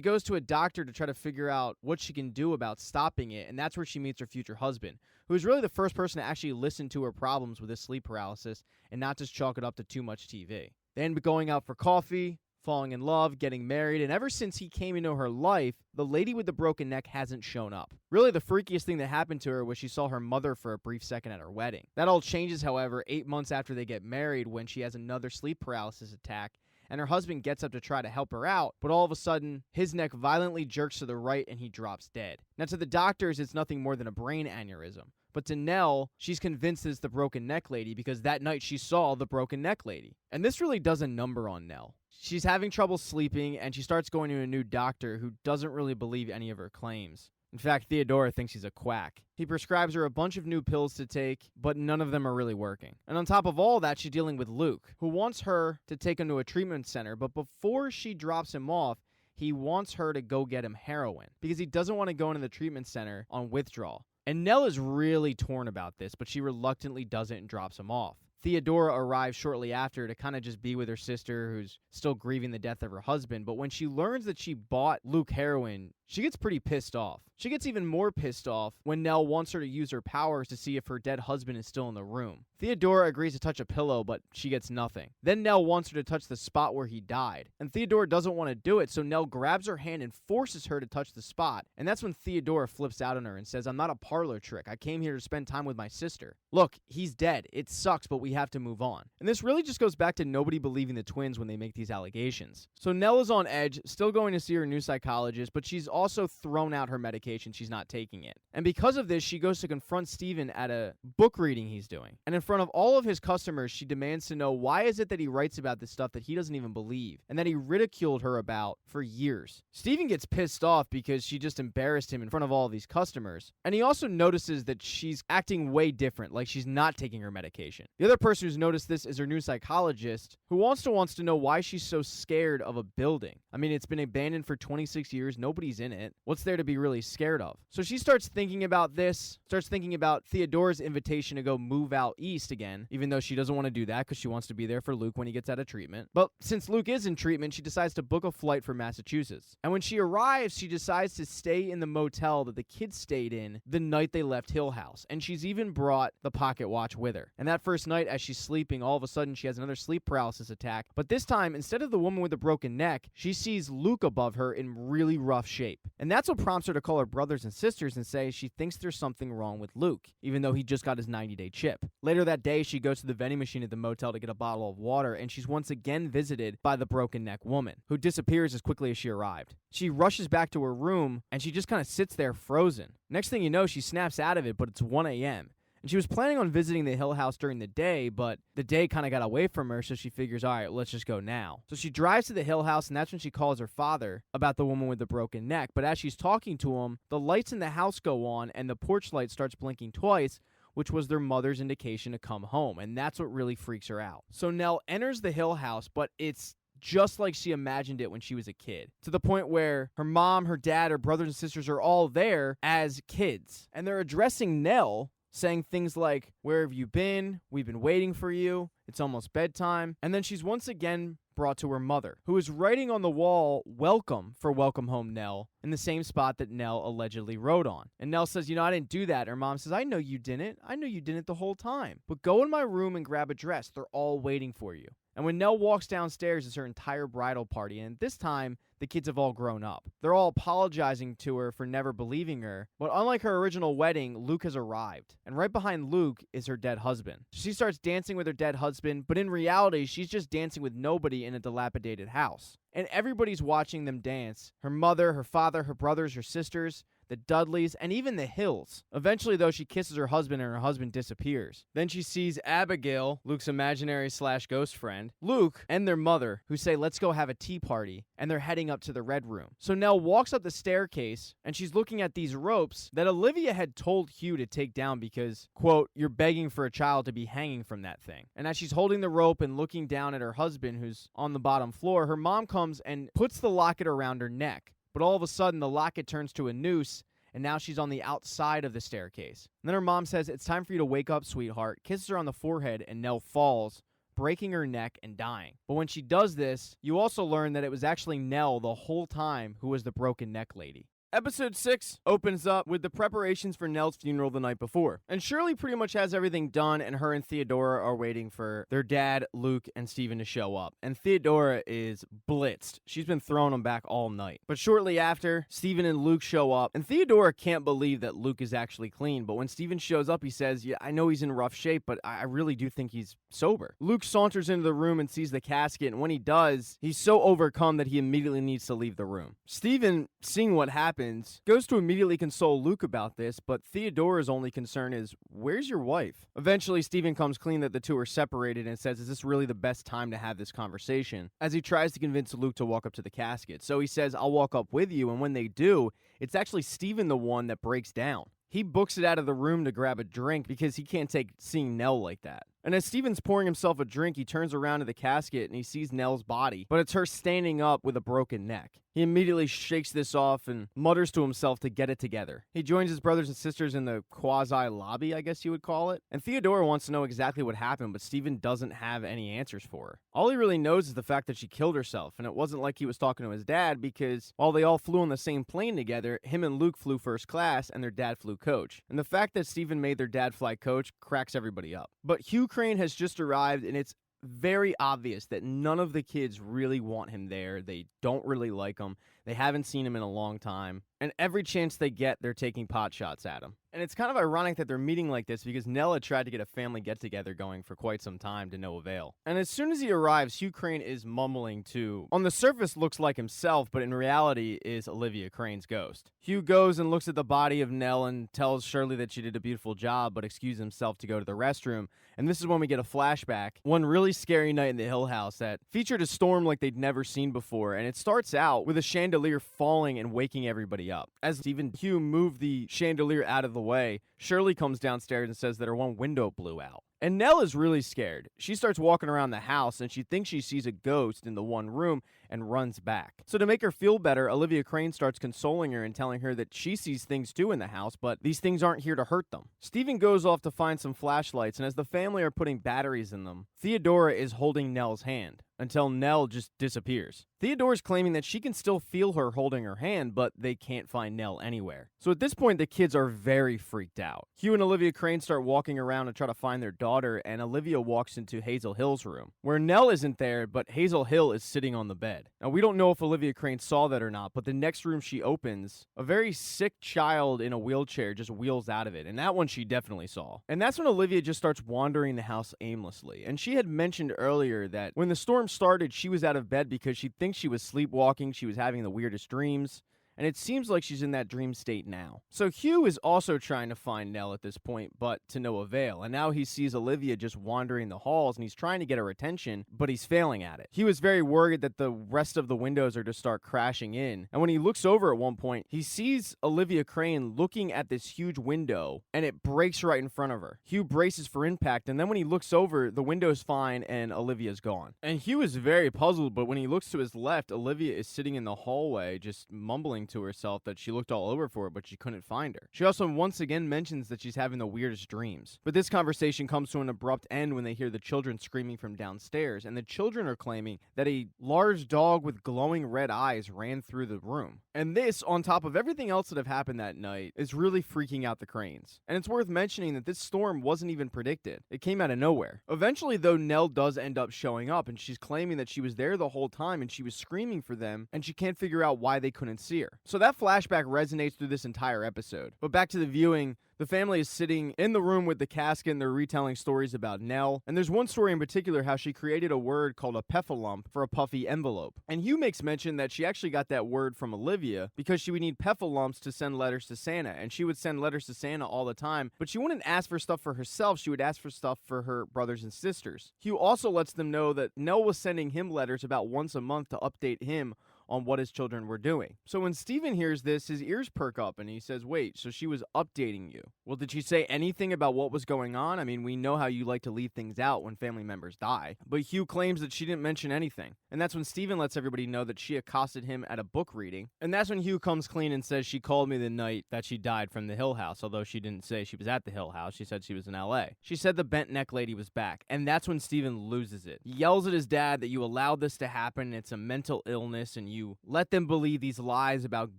goes to a doctor to try to figure out what she can do about stopping it, and that's where she meets her future husband, who is really the first person to actually listen to her problems with this sleep paralysis and not just chalk it up to too much TV. They end up going out for coffee, falling in love, getting married, and ever since he came into her life, the lady with the broken neck hasn't shown up. Really, the freakiest thing that happened to her was she saw her mother for a brief second at her wedding. That all changes, however, 8 months after they get married when she has another sleep paralysis attack, and her husband gets up to try to help her out, but all of a sudden, his neck violently jerks to the right and he drops dead. Now, to the doctors, it's nothing more than a brain aneurysm. But to Nell, she's convinced it's the broken neck lady because that night she saw the broken neck lady. And this really does a number on Nell. She's having trouble sleeping, and she starts going to a new doctor who doesn't really believe any of her claims. In fact, Theodora thinks he's a quack. He prescribes her a bunch of new pills to take, but none of them are really working. And on top of all that, she's dealing with Luke, who wants her to take him to a treatment center, but before she drops him off, he wants her to go get him heroin because he doesn't want to go into the treatment center on withdrawal. And Nell is really torn about this, but she reluctantly does it and drops him off. Theodora arrives shortly after to kind of just be with her sister, who's still grieving the death of her husband. But when she learns that she bought Luke heroin, she gets pretty pissed off. She gets even more pissed off when Nell wants her to use her powers to see if her dead husband is still in the room. Theodora agrees to touch a pillow, but she gets nothing. Then Nell wants her to touch the spot where he died. And Theodora doesn't want to do it, so Nell grabs her hand and forces her to touch the spot. And that's when Theodora flips out on her and says, I'm not a parlor trick. I came here to spend time with my sister. Look, he's dead. It sucks, but we have to move on. And this really just goes back to nobody believing the twins when they make these allegations. So Nell is on edge, still going to see her new psychologist, but she's also thrown out her medication. She's not taking it. And because of this, she goes to confront Steven at a book reading he's doing. And in front of all of his customers, she demands to know why is it that he writes about this stuff that he doesn't even believe and that he ridiculed her about for years. Steven gets pissed off because she just embarrassed him in front of all of these customers. And he also notices that she's acting way different, like she's not taking her medication. The other person who's noticed this is her new psychologist, who also wants to know why she's so scared of a building. I mean, it's been abandoned for 26 years. Nobody's in it. What's there to be really scared of? So she starts thinking about this, starts thinking about Theodora's invitation to go move out east again, even though she doesn't want to do that because she wants to be there for Luke when he gets out of treatment. But since Luke is in treatment, she decides to book a flight for Massachusetts. And when she arrives, she decides to stay in the motel that the kids stayed in the night they left Hill House. And she's even brought the pocket watch with her. And that first night, as she's sleeping, all of a sudden she has another sleep paralysis attack. But this time, instead of the woman with the broken neck, she sees Luke above her in really rough shape. And that's what prompts her to call her brothers and sisters and say she thinks there's something wrong with Luke, even though he just got his 90-day chip. Later that day, she goes to the vending machine at the motel to get a bottle of water, and she's once again visited by the broken neck woman, who disappears as quickly as she arrived. She rushes back to her room, and she just kind of sits there frozen. Next thing you know, she snaps out of it, but it's 1 a.m., and she was planning on visiting the Hill House during the day, but the day kind of got away from her, so she figures, all right, let's just go now. So she drives to the Hill House, and that's when she calls her father about the woman with the broken neck. But as she's talking to him, the lights in the house go on, and the porch light starts blinking twice, which was their mother's indication to come home, and that's what really freaks her out. So Nell enters the Hill House, but it's just like she imagined it when she was a kid, to the point where her mom, her dad, her brothers and sisters are all there as kids, and they're addressing Nell, saying things like, where have you been? We've been waiting for you. It's almost bedtime. And then she's once again brought to her mother, who is writing on the wall, welcome for Welcome Home, Nell, in the same spot that Nell allegedly wrote on. And Nell says, I didn't do that. Her mom says, I know you didn't. I know you didn't the whole time. But go in my room and grab a dress. They're all waiting for you. And when Nell walks downstairs, it's her entire bridal party, and this time, the kids have all grown up. They're all apologizing to her for never believing her, but unlike her original wedding, Luke has arrived. And right behind Luke is her dead husband. She starts dancing with her dead husband, but in reality, she's just dancing with nobody in a dilapidated house. And everybody's watching them dance. Her mother, her father, her brothers, her sisters, the Dudleys, and even the Hills. Eventually, though, she kisses her husband and her husband disappears. Then she sees Abigail, Luke's imaginary/ghost friend, Luke, and their mother, who say, let's go have a tea party, and they're heading up to the Red Room. So Nell walks up the staircase, and she's looking at these ropes that Olivia had told Hugh to take down because, quote, you're begging for a child to be hanging from that thing. And as she's holding the rope and looking down at her husband, who's on the bottom floor, her mom comes and puts the locket around her neck. But all of a sudden, the locket turns to a noose, and now she's on the outside of the staircase. And then her mom says, it's time for you to wake up, sweetheart, kisses her on the forehead, and Nell falls, breaking her neck and dying. But when she does this, you also learn that it was actually Nell the whole time who was the broken neck lady. Episode 6 opens up with the preparations for Nell's funeral the night before. And Shirley pretty much has everything done, and her and Theodora are waiting for their dad, Luke, and Steven to show up. And Theodora is blitzed. She's been throwing them back all night. But shortly after, Steven and Luke show up, and Theodora can't believe that Luke is actually clean. But when Steven shows up, he says, yeah, I know he's in rough shape, but I really do think he's sober. Luke saunters into the room and sees the casket, and when he does, he's so overcome that he immediately needs to leave the room. Steven, seeing what happens, goes to immediately console Luke about this, but Theodora's only concern is, where's your wife? Eventually, Steven comes clean that the two are separated and says, is this really the best time to have this conversation? As he tries to convince Luke to walk up to the casket. So he says, I'll walk up with you, and when they do, it's actually Steven the one that breaks down. He books it out of the room to grab a drink because he can't take seeing Nell like that. And as Steven's pouring himself a drink, he turns around to the casket and he sees Nell's body, but it's her standing up with a broken neck. He immediately shakes this off and mutters to himself to get it together. He joins his brothers and sisters in the quasi-lobby, I guess you would call it. And Theodora wants to know exactly what happened, but Steven doesn't have any answers for her. All he really knows is the fact that she killed herself, and it wasn't like he was talking to his dad because while they all flew on the same plane together, him and Luke flew first class and their dad flew coach. And the fact that Steven made their dad fly coach cracks everybody up. But Hugh Crane has just arrived, and it's very obvious that none of the kids really want him there. They don't really like him. They haven't seen him in a long time. And every chance they get, they're taking pot shots at him. And it's kind of ironic that they're meeting like this because Nell had tried to get a family get-together going for quite some time to no avail. And as soon as he arrives, Hugh Crane is mumbling to, on the surface looks like himself, but in reality is Olivia Crane's ghost. Hugh goes and looks at the body of Nell and tells Shirley that she did a beautiful job, but excuses himself to go to the restroom. And this is when we get a flashback. One really scary night in the Hill House that featured a storm like they'd never seen before. And it starts out with a chandelier falling and waking everybody up. As even Hugh moved the chandelier out of the way, Shirley comes downstairs and says that her one window blew out. And Nell is really scared. She starts walking around the house and she thinks she sees a ghost in the one room and runs back. So to make her feel better, Olivia Crane starts consoling her and telling her that she sees things too in the house, but these things aren't here to hurt them. Steven goes off to find some flashlights, and as the family are putting batteries in them, Theodora is holding Nell's hand until Nell just disappears. Theodora's claiming that she can still feel her holding her hand, but they can't find Nell anywhere. So at this point, the kids are very freaked out. Hugh and Olivia Crane start walking around and try to find their daughter, and Olivia walks into Hazel Hill's room, where Nell isn't there, but Hazel Hill is sitting on the bed. Now, we don't know if Olivia Crane saw that or not, but the next room she opens, a very sick child in a wheelchair just wheels out of it, and that one she definitely saw. And that's when Olivia just starts wandering the house aimlessly. And she had mentioned earlier that when the storm started, she was out of bed because she thinks she was sleepwalking, she was having the weirdest dreams, and it seems like she's in that dream state now. So Hugh is also trying to find Nell at this point, but to no avail. And now he sees Olivia just wandering the halls, and he's trying to get her attention, but he's failing at it. Hugh is very worried that the rest of the windows are to start crashing in. And when he looks over at one point, he sees Olivia Crane looking at this huge window, and it breaks right in front of her. Hugh braces for impact, and then when he looks over, the window's fine, and Olivia's gone. And Hugh is very puzzled, but when he looks to his left, Olivia is sitting in the hallway, just mumbling mumbling to herself that she looked all over for her, but she couldn't find her. She also once again mentions that she's having the weirdest dreams. But this conversation comes to an abrupt end when they hear the children screaming from downstairs, and the children are claiming that a large dog with glowing red eyes ran through the room. And this, on top of everything else that have happened that night, is really freaking out the Cranes. And it's worth mentioning that this storm wasn't even predicted. It came out of nowhere. Eventually, though, Nell does end up showing up, and she's claiming that she was there the whole time and she was screaming for them, and she can't figure out why they couldn't see her. So that flashback resonates through this entire episode. But back to the viewing, the family is sitting in the room with the casket and they're retelling stories about Nell. And there's one story in particular how she created a word called a peffalump for a puffy envelope. And Hugh makes mention that she actually got that word from Olivia because she would need peffalumps to send letters to Santa. And she would send letters to Santa all the time, but she wouldn't ask for stuff for herself. She would ask for stuff for her brothers and sisters. Hugh also lets them know that Nell was sending him letters about once a month to update him on what his children were doing. So when Steven hears this, his ears perk up and he says, wait, so she was updating you. Well, did she say anything about what was going on? I mean, we know how you like to leave things out when family members die. But Hugh claims that she didn't mention anything. And that's when Steven lets everybody know that she accosted him at a book reading. And that's when Hugh comes clean and says she called me the night that she died from the Hill House, although she didn't say she was at the Hill House. She said she was in LA. She said the bent neck lady was back. And that's when Steven loses it. He yells at his dad that you allowed this to happen. It's a mental illness and you let them believe these lies about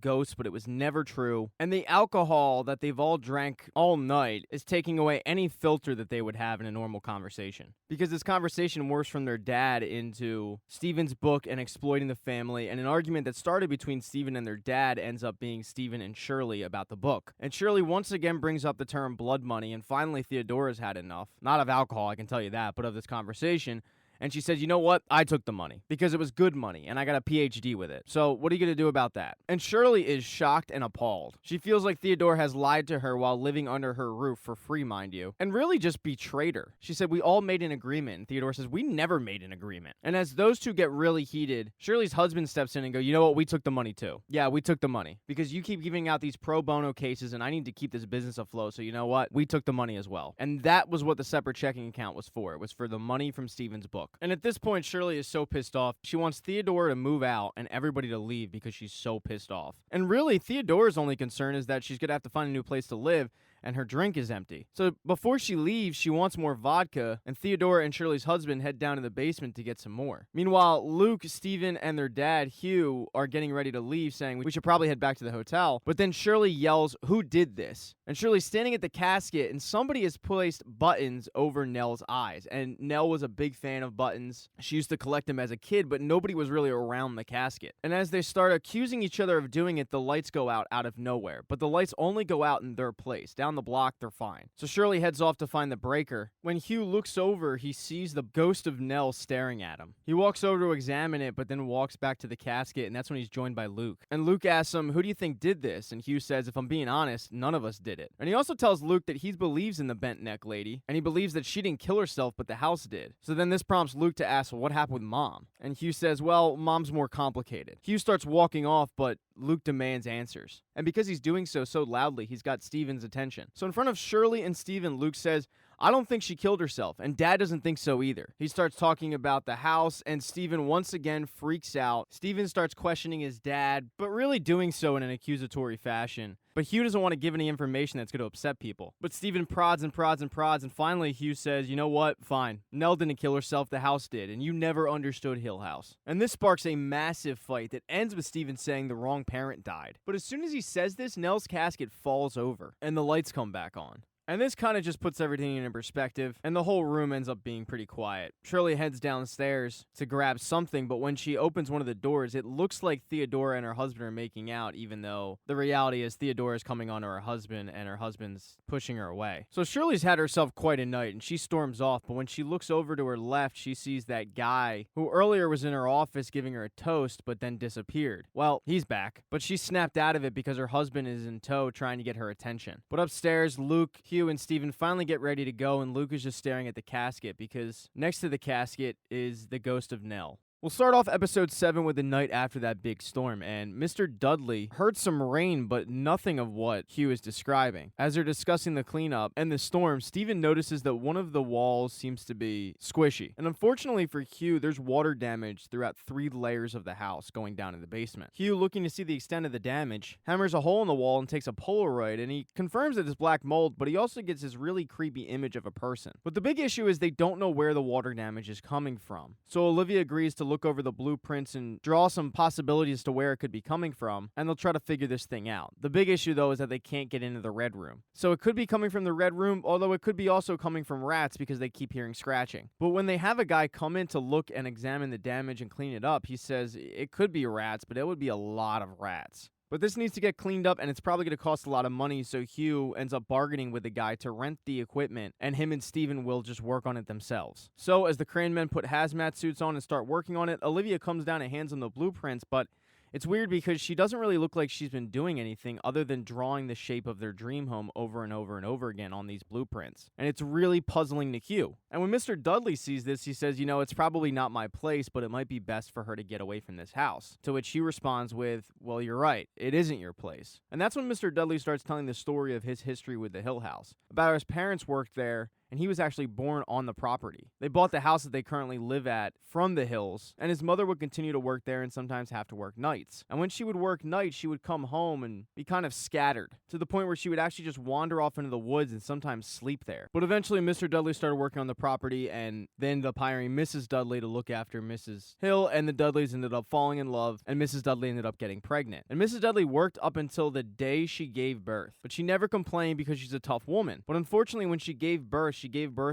ghosts, but it was never true. And the alcohol that they've all drank all night is taking away any filter that they would have in a normal conversation. Because this conversation morphs from their dad into Steven's book and exploiting the family, and an argument that started between Steven and their dad ends up being Steven and Shirley about the book. And Shirley once again brings up the term blood money, and finally Theodora's had enough. Not of alcohol, I can tell you that, but of this conversation. And she said, you know what? I took the money because it was good money and I got a PhD with it. So what are you going to do about that? And Shirley is shocked and appalled. She feels like Theodora has lied to her while living under her roof for free, mind you, and really just betrayed her. She said, we all made an agreement. And Theodora says, we never made an agreement. And as those two get really heated, Shirley's husband steps in and goes, you know what? We took the money too. Yeah, we took the money because you keep giving out these pro bono cases and I need to keep this business afloat. So you know what? We took the money as well. And that was what the separate checking account was for. It was for the money from Steven's book. And at this point, Shirley is so pissed off. She wants Theodora to move out and everybody to leave because she's so pissed off. And really, Theodora's only concern is that she's going to have to find a new place to live and her drink is empty. So before she leaves, she wants more vodka, and Theodora and Shirley's husband head down to the basement to get some more. Meanwhile, Luke, Steven, and their dad, Hugh, are getting ready to leave, saying we should probably head back to the hotel. But then Shirley yells, who did this? And Shirley's standing at the casket, and somebody has placed buttons over Nell's eyes. And Nell was a big fan of buttons. She used to collect them as a kid, but nobody was really around the casket. And as they start accusing each other of doing it, the lights go out of nowhere. But the lights only go out in their place. Down the block, they're fine. So Shirley heads off to find the breaker. When Hugh looks over, he sees the ghost of Nell staring at him. He walks over to examine it, but then walks back to the casket, and that's when he's joined by Luke. And Luke asks him, who do you think did this? And Hugh says, if I'm being honest, none of us did it. And he also tells Luke that he believes in the bent neck lady, and he believes that she didn't kill herself, but the house did. So then this prompts Luke to ask, well, what happened with Mom? And Hugh says, well, Mom's more complicated. Hugh starts walking off, but Luke demands answers. And because he's doing so loudly, he's got Steven's attention. So in front of Shirley and Steven, Luke says, I don't think she killed herself, and Dad doesn't think so either. He starts talking about the house, and Steven once again freaks out. Steven starts questioning his dad, but really doing so in an accusatory fashion. But Hugh doesn't want to give any information that's going to upset people. But Steven prods and prods and prods, and finally Hugh says, you know what? Fine. Nell didn't kill herself, the house did, and you never understood Hill House. And this sparks a massive fight that ends with Steven saying the wrong parent died. But as soon as he says this, Nell's casket falls over, and the lights come back on. And this kind of just puts everything in perspective, and the whole room ends up being pretty quiet. Shirley heads downstairs to grab something, but when she opens one of the doors, it looks like Theodora and her husband are making out, even though the reality is Theodora's coming onto her husband, and her husband's pushing her away. So Shirley's had herself quite a night, and she storms off, but when she looks over to her left, she sees that guy who earlier was in her office giving her a toast, but then disappeared. Well, he's back, but she snapped out of it because her husband is in tow trying to get her attention. But upstairs, Luke, Hugh, and Steven finally get ready to go, and Luke is just staring at the casket because next to the casket is the ghost of Nell. We'll start off episode 7 with the night after that big storm, and Mr. Dudley heard some rain, but nothing of what Hugh is describing. As they're discussing the cleanup and the storm, Stephen notices that one of the walls seems to be squishy. And unfortunately for Hugh, there's water damage throughout 3 layers of the house going down in the basement. Hugh, looking to see the extent of the damage, hammers a hole in the wall and takes a Polaroid, and he confirms that it's black mold, but he also gets this really creepy image of a person. But the big issue is they don't know where the water damage is coming from. So Olivia agrees to look over the blueprints and draw some possibilities to where it could be coming from, and they'll try to figure this thing out. The big issue, though, is that they can't get into the red room. So it could be coming from the red room, although it could be also coming from rats because they keep hearing scratching. But when they have a guy come in to look and examine the damage and clean it up, he says it could be rats, but it would be a lot of rats. But this needs to get cleaned up, and it's probably going to cost a lot of money, so Hugh ends up bargaining with the guy to rent the equipment, and him and Stephen will just work on it themselves. So as the crane men put hazmat suits on and start working on it, Olivia comes down and hands them the blueprints, but it's weird because she doesn't really look like she's been doing anything other than drawing the shape of their dream home over and over and over again on these blueprints. And it's really puzzling to Hugh. And when Mr. Dudley sees this, he says, it's probably not my place, but it might be best for her to get away from this house. To which Hugh responds with, well, you're right. It isn't your place. And that's when Mr. Dudley starts telling the story of his history with the Hill House, about how his parents worked there, and he was actually born on the property. They bought the house that they currently live at from the Hills, and his mother would continue to work there and sometimes have to work nights. And when she would work nights, she would come home and be kind of scattered, to the point where she would actually just wander off into the woods and sometimes sleep there. But eventually, Mr. Dudley started working on the property, and then ended up hiring Mrs. Dudley to look after Mrs. Hill, and the Dudleys ended up falling in love, and Mrs. Dudley ended up getting pregnant. And Mrs. Dudley worked up until the day she gave birth, but she never complained because she's a tough woman. But unfortunately, when she gave birth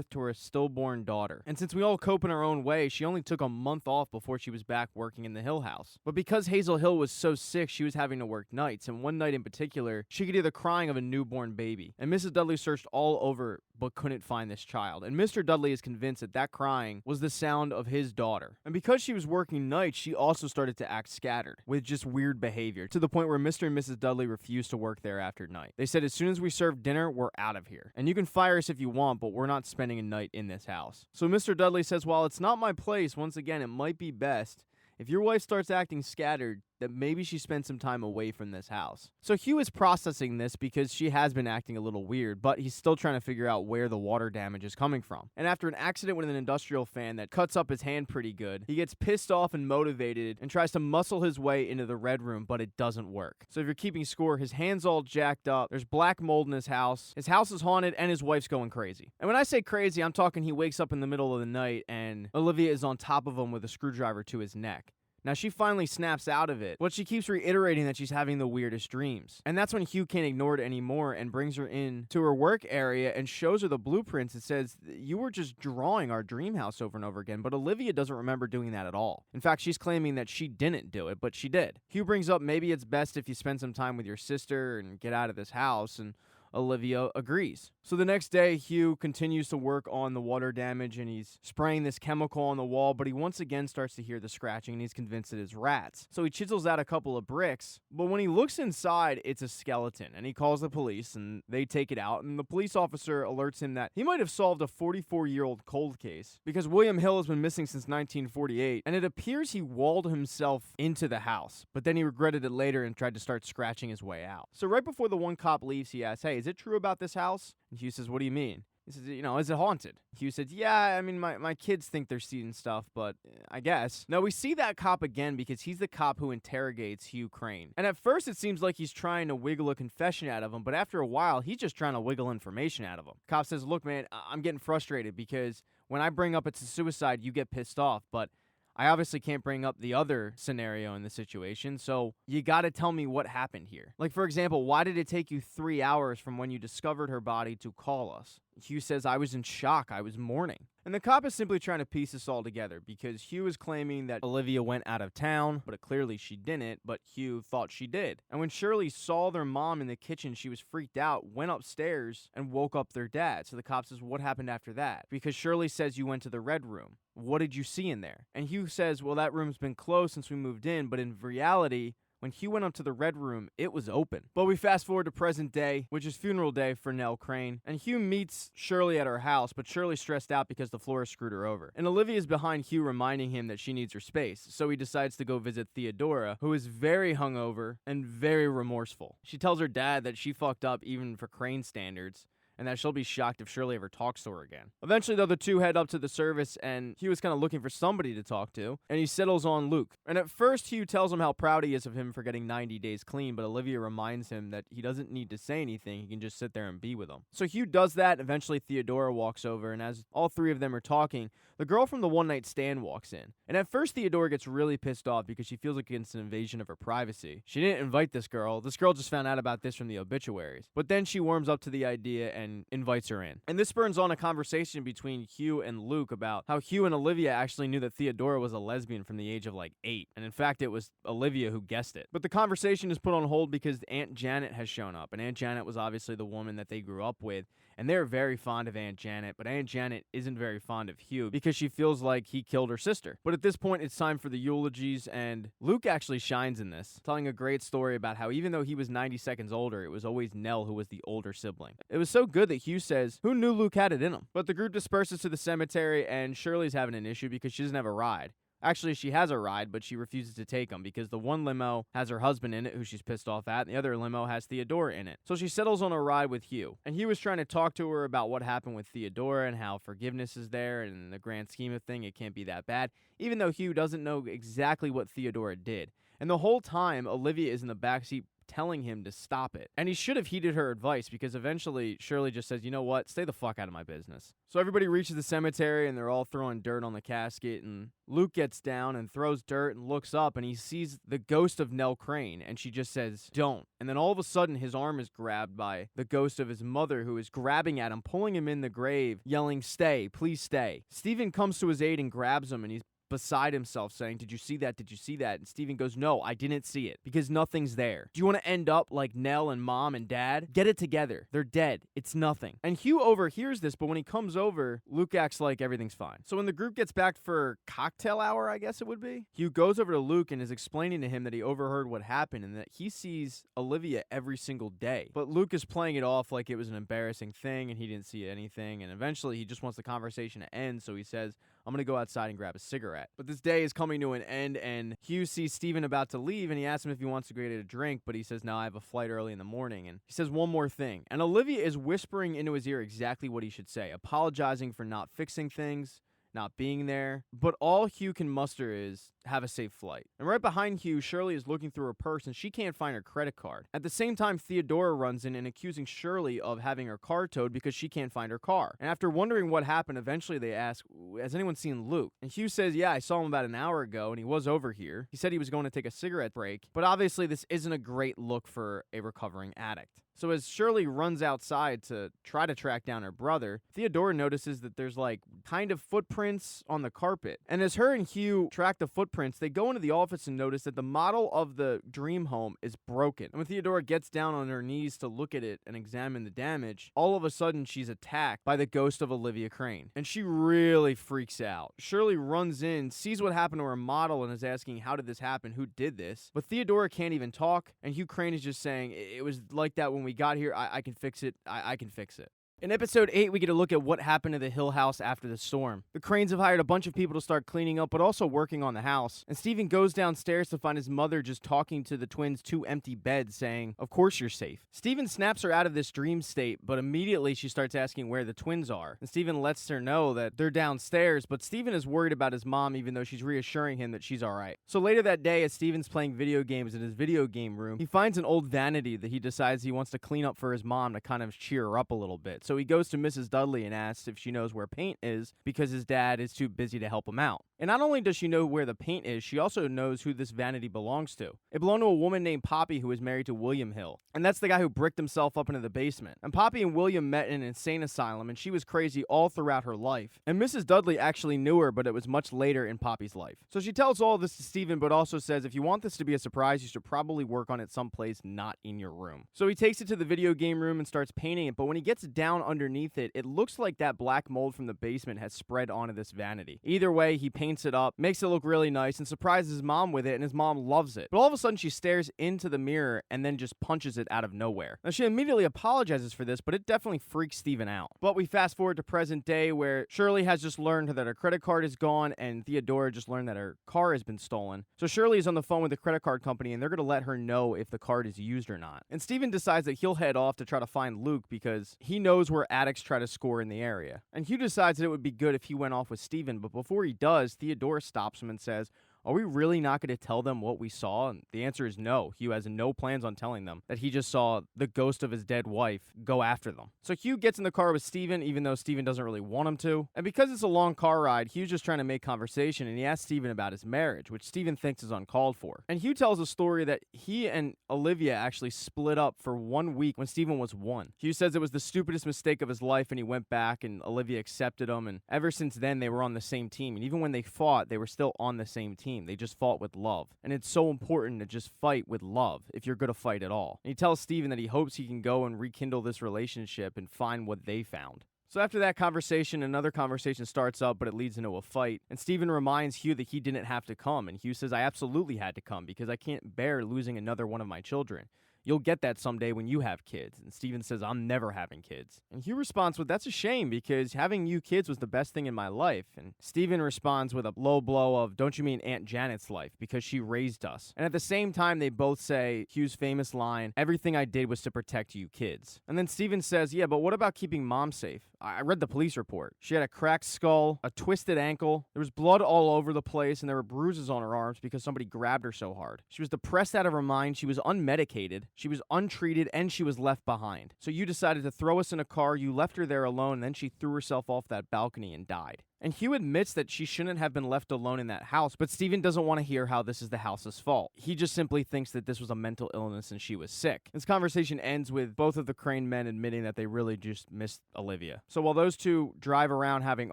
to her stillborn daughter. And since we all cope in our own way, she only took a month off before she was back working in the Hill House. But because Hazel Hill was so sick, she was having to work nights, and one night in particular, she could hear the crying of a newborn baby. And Mrs. Dudley searched all over but couldn't find this child. And Mr. Dudley is convinced that that crying was the sound of his daughter. And because she was working nights, she also started to act scattered with just weird behavior, to the point where Mr. and Mrs. Dudley refused to work there after night. They said, as soon as we serve dinner, we're out of here. And you can fire us if you want, but we're not spending a night in this house. So Mr. Dudley says, while it's not my place, once again, it might be best if your wife starts acting scattered, that maybe she spends some time away from this house. So Hugh is processing this because she has been acting a little weird, but he's still trying to figure out where the water damage is coming from. And after an accident with an industrial fan that cuts up his hand pretty good, he gets pissed off and motivated and tries to muscle his way into the red room, but it doesn't work. So if you're keeping score, his hand's all jacked up, there's black mold in his house is haunted, and his wife's going crazy. And when I say crazy, I'm talking he wakes up in the middle of the night and Olivia is on top of him with a screwdriver to his neck. Now, she finally snaps out of it, but she keeps reiterating that she's having the weirdest dreams. And that's when Hugh can't ignore it anymore and brings her in to her work area and shows her the blueprints. It says, you were just drawing our dream house over and over again, but Olivia doesn't remember doing that at all. In fact, she's claiming that she didn't do it, but she did. Hugh brings up maybe it's best if you spend some time with your sister and get out of this house, and Olivia agrees. So the next day, Hugh continues to work on the water damage, and he's spraying this chemical on the wall, but he once again starts to hear the scratching, and he's convinced it is rats. So he chisels out a couple of bricks, but when he looks inside, it's a skeleton, and he calls the police, and they take it out, and the police officer alerts him that he might have solved a 44-year-old cold case, because William Hill has been missing since 1948, and it appears he walled himself into the house, but then he regretted it later and tried to start scratching his way out. So right before the one cop leaves, he asks, hey, is it true about this house? And Hugh says, what do you mean? He says, is it haunted? Hugh said, yeah, I mean, my kids think they're seeing stuff, but I guess. Now, we see that cop again because he's the cop who interrogates Hugh Crane. And at first, it seems like he's trying to wiggle a confession out of him, but after a while, he's just trying to wiggle information out of him. Cop says, look, man, I'm getting frustrated because when I bring up it's a suicide, you get pissed off, but I obviously can't bring up the other scenario in the situation, so you gotta tell me what happened here. Like, for example, why did it take you 3 hours from when you discovered her body to call us? Hugh says, I was in shock. I was mourning. And the cop is simply trying to piece this all together because Hugh is claiming that Olivia went out of town, but clearly she didn't, but Hugh thought she did. And when Shirley saw their mom in the kitchen, she was freaked out, went upstairs, and woke up their dad. So the cop says, what happened after that? Because Shirley says you went to the red room. What did you see in there? And Hugh says, well, that room's been closed since we moved in, but in reality, when Hugh went up to the Red Room, it was open. But we fast forward to present day, which is funeral day for Nell Crane, and Hugh meets Shirley at her house, but Shirley's stressed out because the floor screwed her over. And Olivia's behind Hugh reminding him that she needs her space, so he decides to go visit Theodora, who is very hungover and very remorseful. She tells her dad that she fucked up even for Crane standards, and that she'll be shocked if Shirley ever talks to her again. Eventually, though, the two head up to the service, and Hugh is kind of looking for somebody to talk to, and he settles on Luke. And at first, Hugh tells him how proud he is of him for getting 90 days clean, but Olivia reminds him that he doesn't need to say anything, he can just sit there and be with him. So Hugh does that, eventually Theodora walks over, and as all three of them are talking, the girl from the one-night stand walks in. And at first, Theodora gets really pissed off because she feels like it's an invasion of her privacy. She didn't invite this girl just found out about this from the obituaries. But then she warms up to the idea and invites her in. And this spurns on a conversation between Hugh and Luke about how Hugh and Olivia actually knew that Theodora was a lesbian from the age of like 8. And in fact, it was Olivia who guessed it. But the conversation is put on hold because Aunt Janet has shown up. And Aunt Janet was obviously the woman that they grew up with. And they're very fond of Aunt Janet. But Aunt Janet isn't very fond of Hugh because she feels like he killed her sister. But at this point, it's time for the eulogies. And Luke actually shines in this, telling a great story about how even though he was 90 seconds older, it was always Nell who was the older sibling. It was so good that Hugh says, who knew Luke had it in him? But the group disperses to the cemetery, and Shirley's having an issue because she doesn't have a ride. Actually, she has a ride, but she refuses to take him because the one limo has her husband in it, who she's pissed off at, and the other limo has Theodora in it. So she settles on a ride with Hugh. And Hugh was trying to talk to her about what happened with Theodora and how forgiveness is there, and in the grand scheme of things, it can't be that bad, even though Hugh doesn't know exactly what Theodora did. And the whole time, Olivia is in the backseat telling him to stop it. And he should have heeded her advice because eventually Shirley just says, you know what, stay the fuck out of my business. So everybody reaches the cemetery and they're all throwing dirt on the casket, and Luke gets down and throws dirt and looks up and he sees the ghost of Nell Crane, and she just says, don't. And then all of a sudden his arm is grabbed by the ghost of his mother, who is grabbing at him, pulling him in the grave, yelling, stay, please stay. Stephen comes to his aid and grabs him, and he's beside himself saying, did you see that? Did you see that? And Stephen goes, no, I didn't see it because nothing's there. Do you want to end up like Nell and mom and dad? Get it together. They're dead. It's nothing. And Hugh overhears this, but when he comes over, Luke acts like everything's fine. So when the group gets back for cocktail hour, I guess it would be, Hugh goes over to Luke and is explaining to him that he overheard what happened and that he sees Olivia every single day. But Luke is playing it off like it was an embarrassing thing and he didn't see anything. And eventually he just wants the conversation to end, so he says, I'm going to go outside and grab a cigarette. But this day is coming to an end, and Hugh sees Stephen about to leave, and he asks him if he wants to go get a drink, but he says, no, I have a flight early in the morning. And he says one more thing. And Olivia is whispering into his ear exactly what he should say, apologizing for not fixing things, not being there. But all Hugh can muster is, have a safe flight. And right behind Hugh, Shirley is looking through her purse and she can't find her credit card. At the same time, Theodora runs in and accusing Shirley of having her car towed because she can't find her car. And after wondering what happened, eventually they ask, has anyone seen Luke? And Hugh says, yeah, I saw him about an hour ago and he was over here. He said he was going to take a cigarette break, but obviously this isn't a great look for a recovering addict. So as Shirley runs outside to try to track down her brother, Theodora notices that there's like kind of footprints on the carpet. And as her and Hugh track the footprints, they go into the office and notice that the model of the dream home is broken. And when Theodora gets down on her knees to look at it and examine the damage, all of a sudden she's attacked by the ghost of Olivia Crane. And she really freaks out. Shirley runs in, sees what happened to her model, and is asking, how did this happen? Who did this? But Theodora can't even talk, and Hugh Crane is just saying, it was like that when we got here. I can fix it. I can fix it. In episode 8, we get a look at what happened to the Hill House after the storm. The Cranes have hired a bunch of people to start cleaning up, but also working on the house. And Stephen goes downstairs to find his mother just talking to the twins' 2 empty beds, saying, of course you're safe. Stephen snaps her out of this dream state, but immediately she starts asking where the twins are. And Stephen lets her know that they're downstairs, but Stephen is worried about his mom, even though she's reassuring him that she's alright. So later that day, as Stephen's playing video games in his video game room, he finds an old vanity that he decides he wants to clean up for his mom to kind of cheer her up a little bit. So he goes to Mrs. Dudley and asks if she knows where paint is because his dad is too busy to help him out. And not only does she know where the paint is, she also knows who this vanity belongs to. It belonged to a woman named Poppy who was married to William Hill. And that's the guy who bricked himself up into the basement. And Poppy and William met in an insane asylum, and she was crazy all throughout her life. And Mrs. Dudley actually knew her, but it was much later in Poppy's life. So she tells all this to Stephen, but also says, if you want this to be a surprise, you should probably work on it someplace not in your room. So he takes it to the video game room and starts painting it, but when he gets down underneath it, it looks like that black mold from the basement has spread onto this vanity. Either way, he paints paints it up, makes it look really nice, and surprises his mom with it, and his mom loves it. But all of a sudden, she stares into the mirror and then just punches it out of nowhere. Now, she immediately apologizes for this, but it definitely freaks Steven out. But we fast forward to present day, where Shirley has just learned that her credit card is gone, and Theodora just learned that her car has been stolen. So Shirley is on the phone with the credit card company, and they're going to let her know if the card is used or not. And Steven decides that he'll head off to try to find Luke because he knows where addicts try to score in the area. And Hugh decides that it would be good if he went off with Steven, but before he does, Theodora stops him and says, "Are we really not going to tell them what we saw?" And the answer is no. Hugh has no plans on telling them that he just saw the ghost of his dead wife go after them. So Hugh gets in the car with Steven, even though Steven doesn't really want him to. And because it's a long car ride, Hugh's just trying to make conversation, and he asks Steven about his marriage, which Steven thinks is uncalled for. And Hugh tells a story that he and Olivia actually split up for 1 week when Steven was 1. Hugh says it was the stupidest mistake of his life, and he went back, and Olivia accepted him, and ever since then, they were on the same team. And even when they fought, they were still on the same team. They just fought with love. And it's so important to just fight with love if you're going to fight at all. And he tells Steven that he hopes he can go and rekindle this relationship and find what they found. So after that conversation, another conversation starts up, but it leads into a fight. And Steven reminds Hugh that he didn't have to come. And Hugh says, "I absolutely had to come because I can't bear losing another one of my children. You'll get that someday when you have kids." And Steven says, "I'm never having kids." And Hugh responds with, "That's a shame because having you kids was the best thing in my life." And Steven responds with a low blow of, "Don't you mean Aunt Janet's life? Because she raised us." And at the same time, they both say Hugh's famous line, "Everything I did was to protect you kids." And then Steven says, "Yeah, but what about keeping mom safe? I read the police report. She had a cracked skull, a twisted ankle. There was blood all over the place, and there were bruises on her arms because somebody grabbed her so hard. She was depressed out of her mind. She was unmedicated. She was untreated, and she was left behind. So you decided to throw us in a car, you left her there alone, and then she threw herself off that balcony and died." And Hugh admits that she shouldn't have been left alone in that house, but Steven doesn't want to hear how this is the house's fault. He just simply thinks that this was a mental illness and she was sick. This conversation ends with both of the Crane men admitting that they really just missed Olivia. So while those two drive around having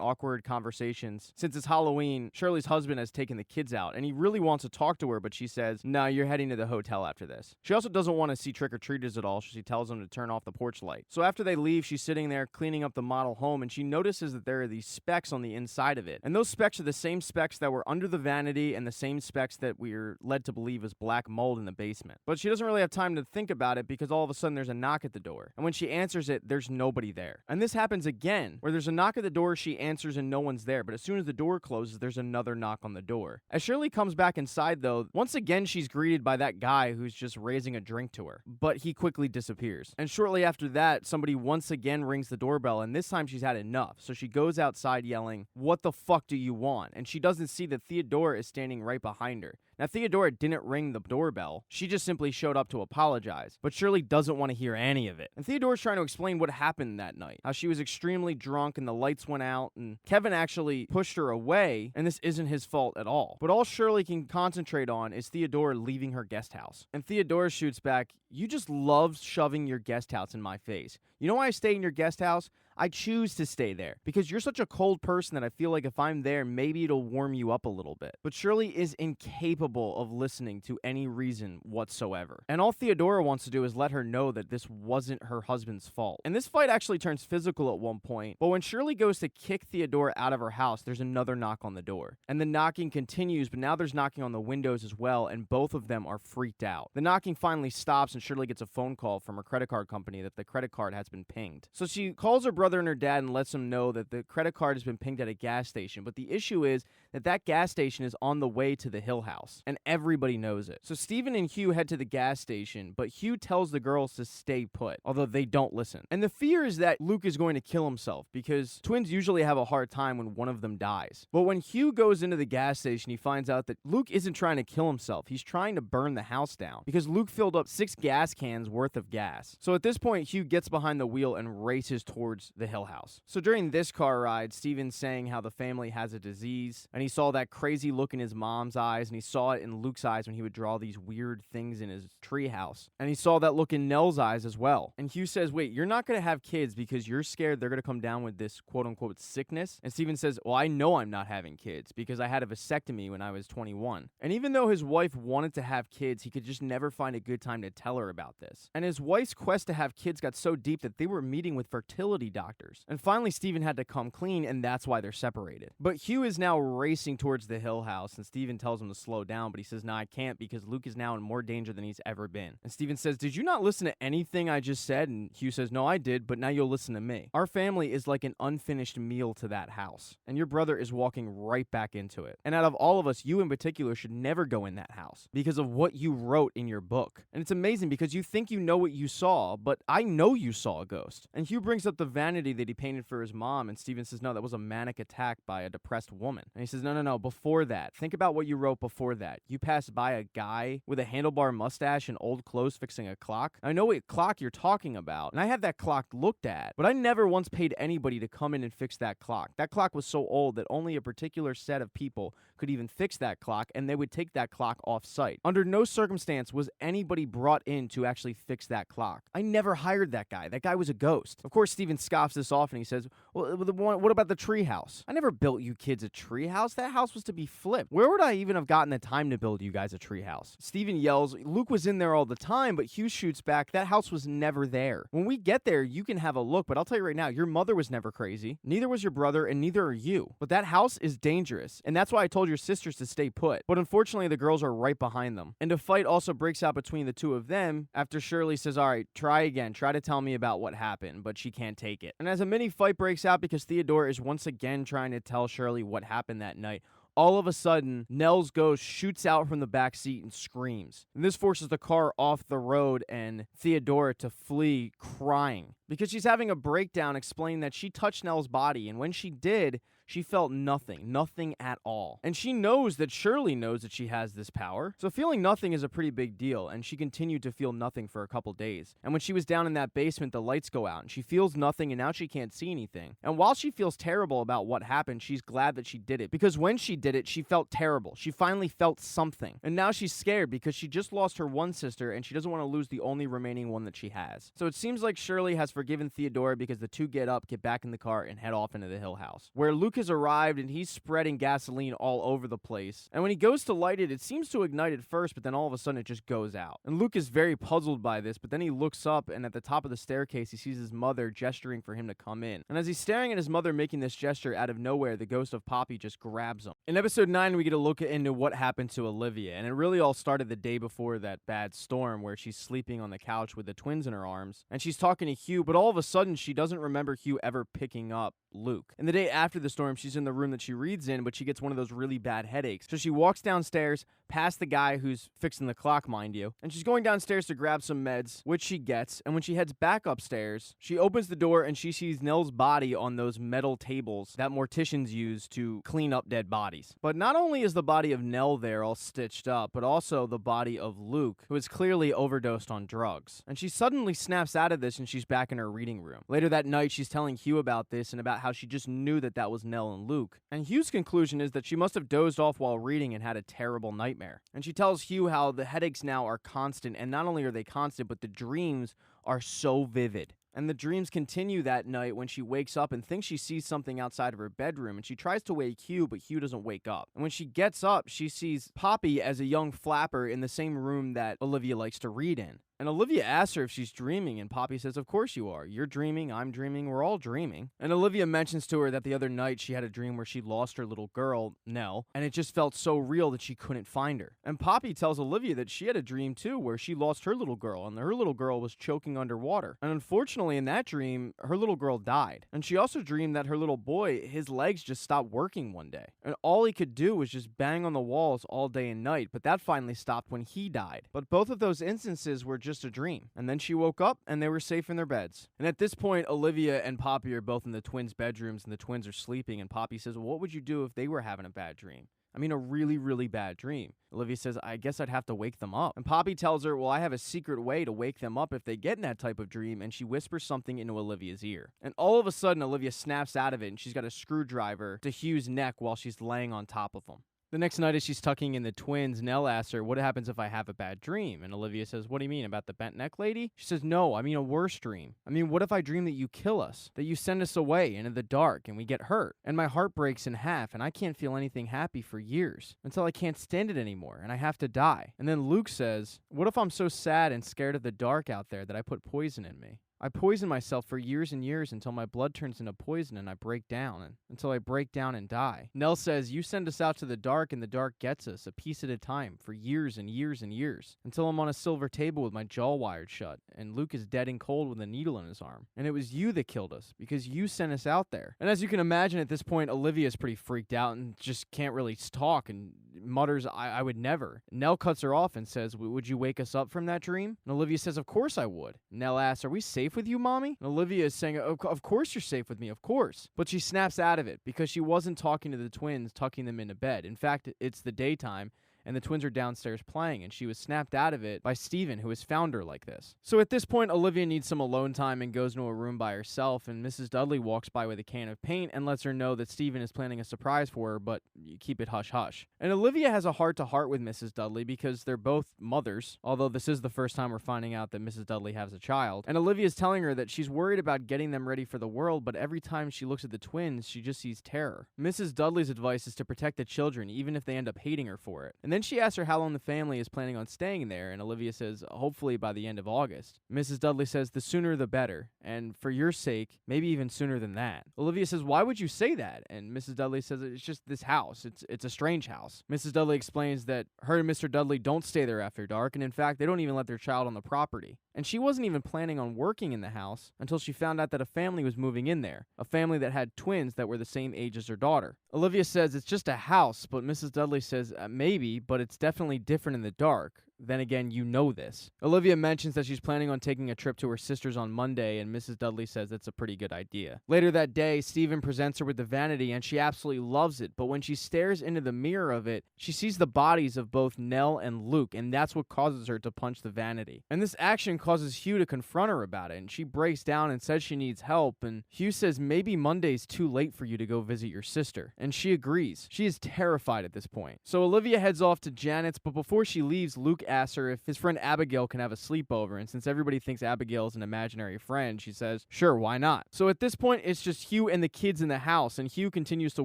awkward conversations, since it's Halloween, Shirley's husband has taken the kids out, and he really wants to talk to her, but she says, "No, you're heading to the hotel after this." She also doesn't want to see trick-or-treaters at all, so she tells them to turn off the porch light. So after they leave, she's sitting there cleaning up the model home, and she notices that there are these specks on the inside of it. And those specks are the same specks that were under the vanity and the same specks that we're led to believe is black mold in the basement. But she doesn't really have time to think about it because all of a sudden there's a knock at the door. And when she answers it, there's nobody there. And this happens again, where there's a knock at the door, she answers and no one's there. But as soon as the door closes, there's another knock on the door. As Shirley comes back inside though, once again she's greeted by that guy who's just raising a drink to her. But he quickly disappears. And shortly after that, somebody once again rings the doorbell, and this time she's had enough. So she goes outside yelling, "What the fuck do you want?" And she doesn't see that Theodora is standing right behind her. Now, Theodora didn't ring the doorbell. She just simply showed up to apologize. But Shirley doesn't want to hear any of it. And Theodora's trying to explain what happened that night. How she was extremely drunk and the lights went out and Kevin actually pushed her away, and this isn't his fault at all. But all Shirley can concentrate on is Theodora leaving her guest house. And Theodora shoots back, "You just love shoving your guest house in my face. You know why I stay in your guest house? I choose to stay there because you're such a cold person that I feel like if I'm there, maybe it'll warm you up a little bit." But Shirley is incapable of listening to any reason whatsoever. And all Theodora wants to do is let her know that this wasn't her husband's fault. And this fight actually turns physical at one point, but when Shirley goes to kick Theodora out of her house, there's another knock on the door. And the knocking continues, but now there's knocking on the windows as well, and both of them are freaked out. The knocking finally stops, and Shirley gets a phone call from her credit card company that the credit card has been pinged. So she calls her brother and her dad and lets them know that the credit card has been pinged at a gas station, but the issue is that that gas station is on the way to the Hill House, and everybody knows it. So Steven and Hugh head to the gas station, but Hugh tells the girls to stay put, although they don't listen. And the fear is that Luke is going to kill himself, because twins usually have a hard time when one of them dies. But when Hugh goes into the gas station, he finds out that Luke isn't trying to kill himself. He's trying to burn the house down, because Luke filled up 6 gas cans worth of gas. So at this point, Hugh gets behind the wheel and races towards the Hill House. So during this car ride, Steven's saying how the family has a disease, and he saw that crazy look in his mom's eyes, and he saw it in Luke's eyes when he would draw these weird things in his treehouse. And he saw that look in Nell's eyes as well. And Hugh says, "Wait, you're not going to have kids because you're scared they're going to come down with this quote-unquote sickness?" And Steven says, "Well, I know I'm not having kids because I had a vasectomy when I was 21. And even though his wife wanted to have kids, he could just never find a good time to tell her about this. And his wife's quest to have kids got so deep that they were meeting with fertility doctors. And finally, Steven had to come clean, and that's why they're separated. But Hugh is now racing towards the Hill House, and Steven tells him to slow down, but he says, "No, I can't, because Luke is now in more danger than he's ever been." And Steven says, "Did you not listen to anything I just said?" And Hugh says, "No, I did, but now you'll listen to me. Our family is like an unfinished meal to that house, and your brother is walking right back into it. And out of all of us, you in particular should never go in that house because of what you wrote in your book. And it's amazing because you think you know what you saw, but I know you saw a ghost." And Hugh brings up the vanity that he painted for his mom, and Steven says, "No, that was a manic attack by a depressed woman." And he says, No, before that. Think about what you wrote before that. You passed by a guy with a handlebar mustache and old clothes fixing a clock. I know what clock you're talking about, and I had that clock looked at, but I never once paid anybody to come in and fix that clock. That clock was so old that only a particular set of people could even fix that clock, and they would take that clock off site. Under no circumstance was anybody brought in to actually fix that clock. I never hired that guy. That guy was a ghost." Of course, Steven scoffs this off and he says, "Well, what about the tree house? I never built you kids a tree house. That house was to be flipped. Where would I even have gotten the time to build you guys a tree house?" Steven yells, "Luke was in there all the time," but Hugh shoots back, "That house was never there. When we get there, you can have a look, but I'll tell you right now, your mother was never crazy. Neither was your brother, and neither are you. But that house is dangerous, and that's why I told your sisters to stay put. But unfortunately, the girls are right behind them." And a fight also breaks out between the two of them after Shirley says, "All right, try again. Try to tell me about what happened," but she can't take it. And as a mini fight breaks out because Theodore is once again trying to tell Shirley what happened that night, all of a sudden, Nell's ghost shoots out from the back seat and screams. And this forces the car off the road and Theodora to flee crying because she's having a breakdown explaining that she touched Nell's body, and when she did, she felt nothing at all. And she knows that Shirley knows that she has this power. So feeling nothing is a pretty big deal, and she continued to feel nothing for a couple days. And when she was down in that basement, the lights go out, and she feels nothing, and now she can't see anything. And while she feels terrible about what happened, she's glad that she did it, because when she did it, she felt terrible. She finally felt something. And now she's scared because she just lost her one sister, and she doesn't want to lose the only remaining one that she has. So it seems like Shirley has forgiven Theodora because the two get back in the car, and head off into the Hill House, where Luke has arrived, and he's spreading gasoline all over the place. And when he goes to light it, it seems to ignite at first, but then all of a sudden it just goes out. And Luke is very puzzled by this, but then he looks up, and at the top of the staircase, he sees his mother gesturing for him to come in. And as he's staring at his mother making this gesture, out of nowhere, the ghost of Poppy just grabs him. In episode 9, we get a look into what happened to Olivia, and it really all started the day before that bad storm where she's sleeping on the couch with the twins in her arms, and she's talking to Hugh, but all of a sudden she doesn't remember Hugh ever picking up Luke. And the day after the storm, she's in the room that she reads in, but she gets one of those really bad headaches. So she walks downstairs, past the guy who's fixing the clock, mind you, and she's going downstairs to grab some meds, which she gets. And when she heads back upstairs, she opens the door and she sees Nell's body on those metal tables that morticians use to clean up dead bodies. But not only is the body of Nell there all stitched up, but also the body of Luke, who is clearly overdosed on drugs. And she suddenly snaps out of this and she's back in her reading room. Later that night, she's telling Hugh about this and about how she just knew that that was Nell and Luke. And Hugh's conclusion is that she must have dozed off while reading and had a terrible nightmare. And she tells Hugh how the headaches now are constant, and not only are they constant, but the dreams are so vivid. And the dreams continue that night when she wakes up and thinks she sees something outside of her bedroom, and she tries to wake Hugh, but Hugh doesn't wake up. And when she gets up, she sees Poppy as a young flapper in the same room that Olivia likes to read in. And Olivia asks her if she's dreaming, and Poppy says, "Of course you are. You're dreaming, I'm dreaming, we're all dreaming." And Olivia mentions to her that the other night she had a dream where she lost her little girl, Nell, and it just felt so real that she couldn't find her. And Poppy tells Olivia that she had a dream too where she lost her little girl, and her little girl was choking underwater. And unfortunately in that dream, her little girl died. And she also dreamed that her little boy, his legs just stopped working one day. And all he could do was just bang on the walls all day and night, but that finally stopped when he died. But both of those instances were just a dream. And then she woke up and they were safe in their beds. And at this point, Olivia and Poppy are both in the twins' bedrooms and the twins are sleeping. And Poppy says, "Well, what would you do if they were having a bad dream?" I mean, a really, really bad dream. Olivia says, "I guess I'd have to wake them up." And Poppy tells her, "Well, I have a secret way to wake them up if they get in that type of dream." And she whispers something into Olivia's ear. And all of a sudden, Olivia snaps out of it and she's got a screwdriver to Hugh's neck while she's laying on top of him. The next night as she's tucking in the twins, Nell asks her, "What happens if I have a bad dream?" And Olivia says, "What do you mean, about the bent neck lady?" She says, "No, I mean a worse dream. I mean, what if I dream that you kill us, that you send us away into the dark and we get hurt, and my heart breaks in half and I can't feel anything happy for years until I can't stand it anymore and I have to die?" And then Luke says, "What if I'm so sad and scared of the dark out there that I put poison in me?" I poison myself for years and years until my blood turns into poison and I break down, and until I break down and die. Nell says, you send us out to the dark and the dark gets us, a piece at a time, for years and years and years, until I'm on a silver table with my jaw wired shut, and Luke is dead and cold with a needle in his arm. And it was you that killed us, because you sent us out there. And as you can imagine, at this point, Olivia's pretty freaked out and just can't really talk and mutters, I would never. Nell cuts her off and says, would you wake us up from that dream? And Olivia says, of course I would. Nell asks, are we safe with you, Mommy? And Olivia is saying, of course you're safe with me, of course. But she snaps out of it because she wasn't talking to the twins, tucking them into bed. In fact, it's the daytime, and the twins are downstairs playing, and she was snapped out of it by Steven, who has found her like this. So at this point, Olivia needs some alone time and goes into a room by herself, and Mrs. Dudley walks by with a can of paint and lets her know that Steven is planning a surprise for her, but you keep it hush-hush. And Olivia has a heart-to-heart with Mrs. Dudley because they're both mothers, although this is the first time we're finding out that Mrs. Dudley has a child. And Olivia's telling her that she's worried about getting them ready for the world, but every time she looks at the twins, she just sees terror. Mrs. Dudley's advice is to protect the children, even if they end up hating her for it. And then she asks her how long the family is planning on staying there, and Olivia says, hopefully by the end of August. Mrs. Dudley says, the sooner the better, and for your sake, maybe even sooner than that. Olivia says, why would you say that? And Mrs. Dudley says, it's just this house. It's a strange house. Mrs. Dudley explains that her and Mr. Dudley don't stay there after dark, and in fact, they don't even let their child on the property. And she wasn't even planning on working in the house until she found out that a family was moving in there, a family that had twins that were the same age as her daughter. Olivia says it's just a house, but Mrs. Dudley says maybe, but it's definitely different in the dark. Then again, you know this. Olivia mentions that she's planning on taking a trip to her sister's on Monday, and Mrs. Dudley says it's a pretty good idea. Later that day, Steven presents her with the vanity, and she absolutely loves it, but when she stares into the mirror of it, she sees the bodies of both Nell and Luke, and that's what causes her to punch the vanity. And this action causes Hugh to confront her about it, and she breaks down and says she needs help, and Hugh says maybe Monday's too late for you to go visit your sister, and she agrees. She is terrified at this point. So Olivia heads off to Janet's, but before she leaves, Luke asks her if his friend Abigail can have a sleepover, and since everybody thinks Abigail is an imaginary friend, she says, sure, why not? So at this point, it's just Hugh and the kids in the house, and Hugh continues to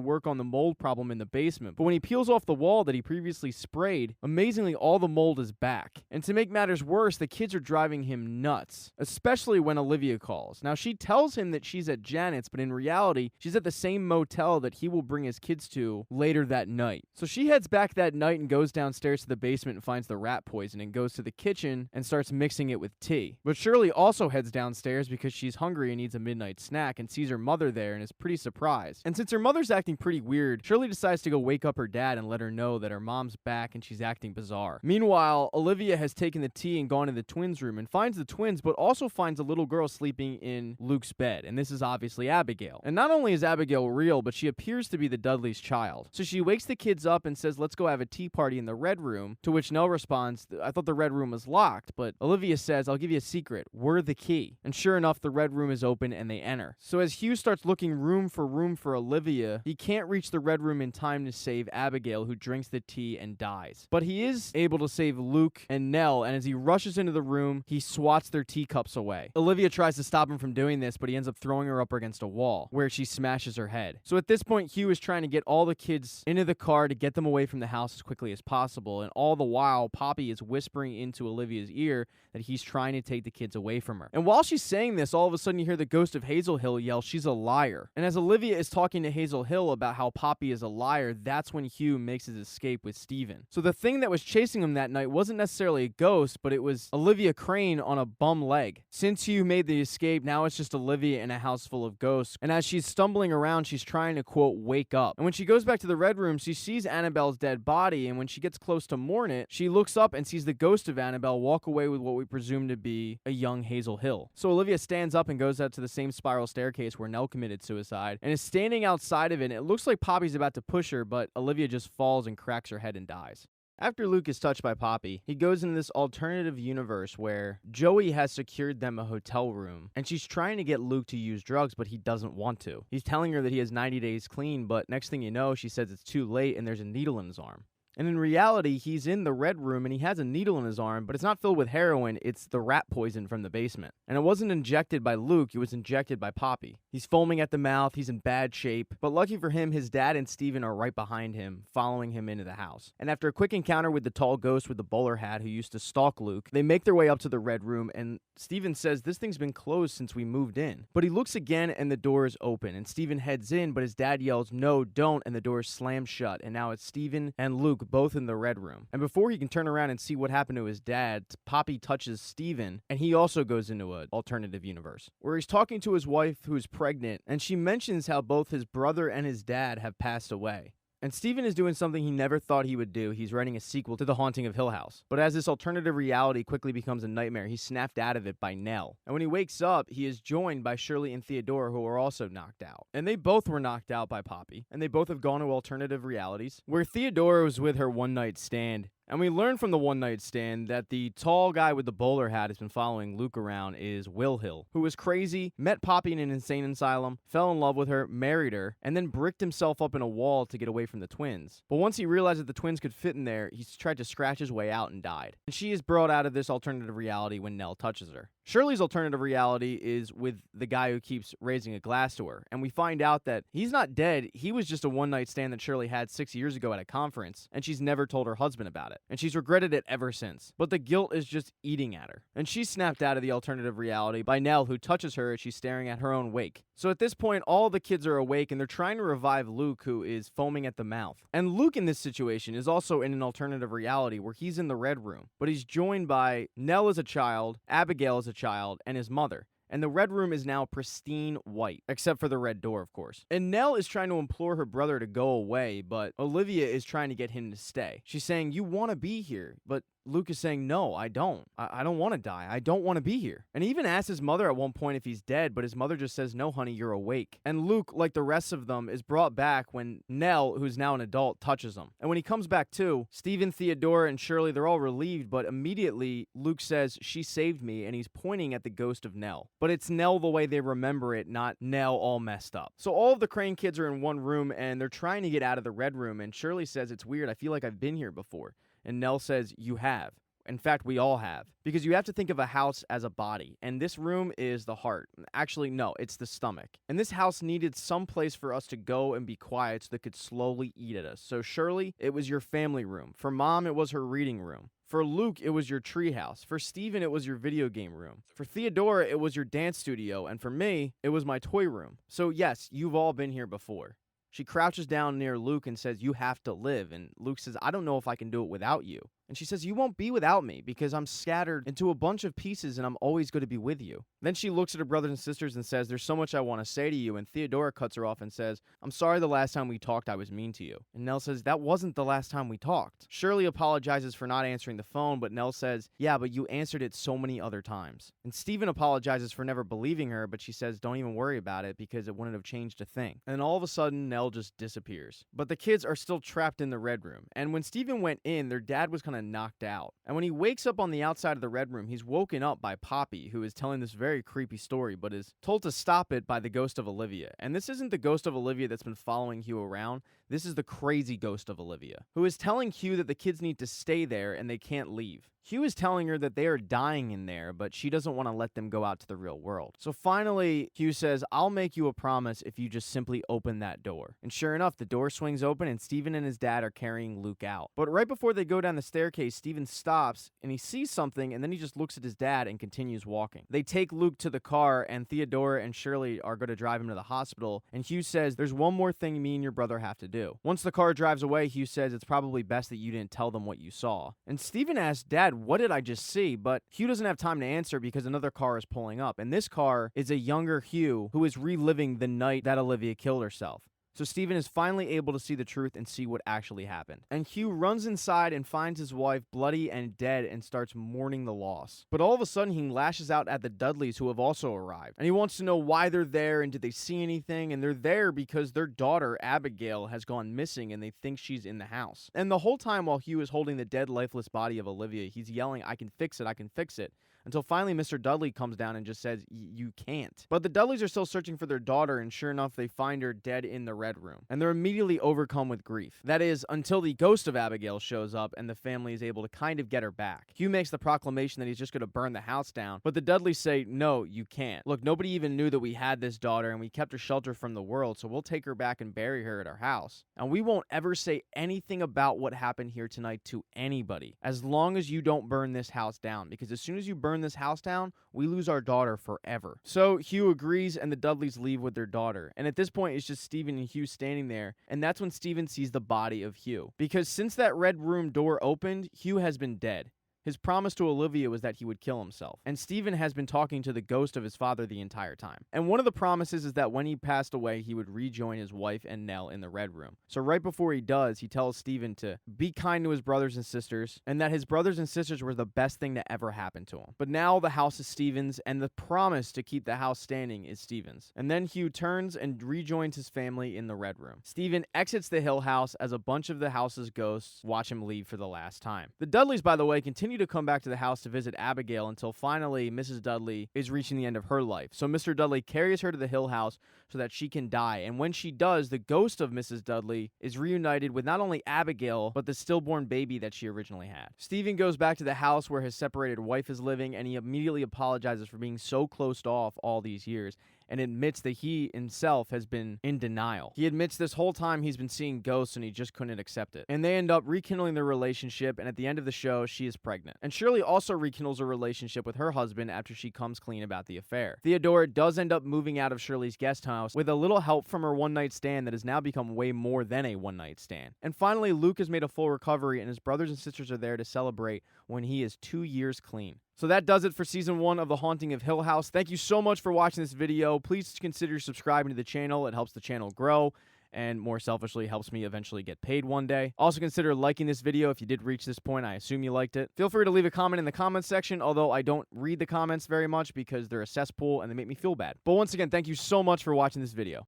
work on the mold problem in the basement, but when he peels off the wall that he previously sprayed, amazingly all the mold is back. And to make matters worse, the kids are driving him nuts, especially when Olivia calls. Now, she tells him that she's at Janet's, but in reality, she's at the same motel that he will bring his kids to later that night. So she heads back that night and goes downstairs to the basement and finds the rat poison and goes to the kitchen and starts mixing it with tea. But Shirley also heads downstairs because she's hungry and needs a midnight snack and sees her mother there and is pretty surprised. And since her mother's acting pretty weird, Shirley decides to go wake up her dad and let her know that her mom's back and she's acting bizarre. Meanwhile, Olivia has taken the tea and gone to the twins' room and finds the twins, but also finds a little girl sleeping in Luke's bed. And this is obviously Abigail. And not only is Abigail real, but she appears to be the Dudley's child. So she wakes the kids up and says, let's go have a tea party in the red room, to which Nell responds, I thought the red room was locked, but Olivia says, I'll give you a secret. We're the key. And sure enough, the red room is open and they enter. So as Hugh starts looking room for Olivia, he can't reach the red room in time to save Abigail, who drinks the tea and dies. But he is able to save Luke and Nell, and as he rushes into the room, he swats their teacups away. Olivia tries to stop him from doing this, but he ends up throwing her up against a wall, where she smashes her head. So at this point, Hugh is trying to get all the kids into the car to get them away from the house as quickly as possible, and all the while, Poppy is whispering into Olivia's ear that he's trying to take the kids away from her. And while she's saying this, all of a sudden you hear the ghost of Hazel Hill yell, she's a liar. And as Olivia is talking to Hazel Hill about how Poppy is a liar, that's when Hugh makes his escape with Steven. So the thing that was chasing him that night wasn't necessarily a ghost, but it was Olivia Crane on a bum leg. Since Hugh made the escape, now it's just Olivia in a house full of ghosts, and as she's stumbling around, she's trying to, quote, wake up. And when she goes back to the red room, she sees Annabelle's dead body, and when she gets close to mourn it, she looks up and sees the ghost of Annabelle walk away with what we presume to be a young Hazel Hill. So Olivia stands up and goes out to the same spiral staircase where Nell committed suicide, and is standing outside of it, and it looks like Poppy's about to push her, but Olivia just falls and cracks her head and dies. After Luke is touched by Poppy, he goes into this alternative universe where Joey has secured them a hotel room, and she's trying to get Luke to use drugs, but he doesn't want to. He's telling her that he has 90 days clean, but next thing you know, she says it's too late and there's a needle in his arm. And in reality, he's in the red room and he has a needle in his arm, but it's not filled with heroin, it's the rat poison from the basement. And it wasn't injected by Luke, it was injected by Poppy. He's foaming at the mouth, he's in bad shape, but lucky for him, his dad and Steven are right behind him, following him into the house. And after a quick encounter with the tall ghost with the bowler hat who used to stalk Luke, they make their way up to the red room, and Steven says this thing's been closed since we moved in. But he looks again and the door is open, and Steven heads in, but his dad yells, "No, don't," and the door slams shut, and now it's Steven and Luke both in the red room. And before he can turn around and see what happened to his dad, Poppy touches Steven, and he also goes into an alternative universe, where he's talking to his wife who's pregnant, and she mentions how both his brother and his dad have passed away. And Steven is doing something he never thought he would do. He's writing a sequel to The Haunting of Hill House. But as this alternative reality quickly becomes a nightmare, he's snapped out of it by Nell. And when he wakes up, he is joined by Shirley and Theodora, who are also knocked out. And they both were knocked out by Poppy. And they both have gone to alternative realities, where Theodora was with her one-night stand. And we learn from the one-night stand that the tall guy with the bowler hat has been following Luke around is Will Hill, who was crazy, met Poppy in an insane asylum, fell in love with her, married her, and then bricked himself up in a wall to get away from the twins. But once he realized that the twins could fit in there, he tried to scratch his way out and died. And she is brought out of this alternative reality when Nell touches her. Shirley's alternative reality is with the guy who keeps raising a glass to her, and we find out that he's not dead, he was just a one-night stand that Shirley had 6 years ago at a conference, and she's never told her husband about it, and she's regretted it ever since. But the guilt is just eating at her. And she's snapped out of the alternative reality by Nell, who touches her as she's staring at her own wake. So at this point, all the kids are awake, and they're trying to revive Luke, who is foaming at the mouth. And Luke in this situation is also in an alternative reality where he's in the red room, but he's joined by Nell as a child, Abigail as a child, and his mother. And the red room is now pristine white, except for the red door, of course. And Nell is trying to implore her brother to go away, but Olivia is trying to get him to stay. She's saying, "You want to be here," but Luke is saying, "No, I don't. I don't want to die. I don't want to be here." And he even asks his mother at one point if he's dead, but his mother just says, "No, honey, you're awake." And Luke, like the rest of them, is brought back when Nell, who's now an adult, touches him. And when he comes back too, Steven, Theodora, and Shirley, they're all relieved, but immediately Luke says, "She saved me," and he's pointing at the ghost of Nell. But it's Nell the way they remember it, not Nell all messed up. So all of the Crane kids are in one room, and they're trying to get out of the red room, and Shirley says, "It's weird, I feel like I've been here before." And Nell says, "You have. In fact, we all have." Because you have to think of a house as a body, and this room is the heart. Actually, no, it's the stomach. And this house needed some place for us to go and be quiet so they could slowly eat at us. So Shirley, it was your family room. For Mom, it was her reading room. For Luke, it was your treehouse. For Steven, it was your video game room. For Theodora, it was your dance studio. And for me, it was my toy room. So yes, you've all been here before. She crouches down near Luke and says, "You have to live." And Luke says, "I don't know if I can do it without you." And she says, "You won't be without me because I'm scattered into a bunch of pieces and I'm always going to be with you." Then she looks at her brothers and sisters and says, "There's so much I want to say to you." And Theodora cuts her off and says, "I'm sorry the last time we talked I was mean to you." And Nell says, "That wasn't the last time we talked." Shirley apologizes for not answering the phone, but Nell says, "Yeah, but you answered it so many other times." And Steven apologizes for never believing her, but she says, "Don't even worry about it because it wouldn't have changed a thing." And all of a sudden, Nell just disappears. But the kids are still trapped in the red room. And when Steven went in, their dad was kind of knocked out. And when he wakes up on the outside of the red room, he's woken up by Poppy, who is telling this very creepy story, but is told to stop it by the ghost of Olivia. And this isn't the ghost of Olivia that's been following Hugh around. This is the crazy ghost of Olivia, who is telling Hugh that the kids need to stay there and they can't leave. Hugh is telling her that they are dying in there, but she doesn't want to let them go out to the real world. So finally, Hugh says, "I'll make you a promise if you just simply open that door." And sure enough, the door swings open and Steven and his dad are carrying Luke out. But right before they go down the staircase, Steven stops and he sees something and then he just looks at his dad and continues walking. They take Luke to the car and Theodora and Shirley are going to drive him to the hospital. And Hugh says, "There's one more thing me and your brother have to do." Once the car drives away, Hugh says, "It's probably best that you didn't tell them what you saw." And Steven asks, "Dad, what did I just see?" But Hugh doesn't have time to answer because another car is pulling up. And this car is a younger Hugh who is reliving the night that Olivia killed herself. So Steven is finally able to see the truth and see what actually happened. And Hugh runs inside and finds his wife bloody and dead and starts mourning the loss. But all of a sudden he lashes out at the Dudleys who have also arrived. And he wants to know why they're there and did they see anything. And they're there because their daughter Abigail has gone missing and they think she's in the house. And the whole time while Hugh is holding the dead lifeless body of Olivia, he's yelling, "I can fix it, I can fix it," until finally Mr. Dudley comes down and just says, you can't. But the Dudleys are still searching for their daughter, and sure enough, they find her dead in the Red Room. And they're immediately overcome with grief. That is, until the ghost of Abigail shows up and the family is able to kind of get her back. Hugh makes the proclamation that he's just going to burn the house down, but the Dudleys say, no, you can't. Look, nobody even knew that we had this daughter, and we kept her sheltered from the world, so we'll take her back and bury her at our house. And we won't ever say anything about what happened here tonight to anybody, as long as you don't burn this house down, because as soon as you burn this house down, we lose our daughter forever. So Hugh agrees, and the Dudleys leave with their daughter. And at this point, it's just Stephen and Hugh standing there, and that's when Stephen sees the body of Hugh. Because since that Red Room door opened, Hugh has been dead. His promise to Olivia was that he would kill himself. And Stephen has been talking to the ghost of his father the entire time. And one of the promises is that when he passed away, he would rejoin his wife and Nell in the Red Room. So right before he does, he tells Stephen to be kind to his brothers and sisters, and that his brothers and sisters were the best thing to ever happen to him. But now the house is Stephen's, and the promise to keep the house standing is Stephen's. And then Hugh turns and rejoins his family in the Red Room. Stephen exits the Hill House as a bunch of the house's ghosts watch him leave for the last time. The Dudleys, by the way, continue to come back to the house to visit Abigail until finally Mrs. Dudley is reaching the end of her life. So Mr. Dudley carries her to the Hill House so that she can die. And when she does, the ghost of Mrs. Dudley is reunited with not only Abigail, but the stillborn baby that she originally had. Stephen goes back to the house where his separated wife is living, and he immediately apologizes for being so closed off all these years, and admits that he himself has been in denial. He admits this whole time he's been seeing ghosts and he just couldn't accept it. And they end up rekindling their relationship, and at the end of the show, she is pregnant. And Shirley also rekindles a relationship with her husband after she comes clean about the affair. Theodora does end up moving out of Shirley's guest house with a little help from her one-night stand that has now become way more than a one-night stand. And finally, Luke has made a full recovery, and his brothers and sisters are there to celebrate when he is 2 years clean. So that does it for Season 1 of The Haunting of Hill House. Thank you so much for watching this video. Please consider subscribing to the channel. It helps the channel grow, and more selfishly helps me eventually get paid one day. Also consider liking this video if you did reach this point. I assume you liked it. Feel free to leave a comment in the comments section, although I don't read the comments very much because they're a cesspool and they make me feel bad. But once again, thank you so much for watching this video.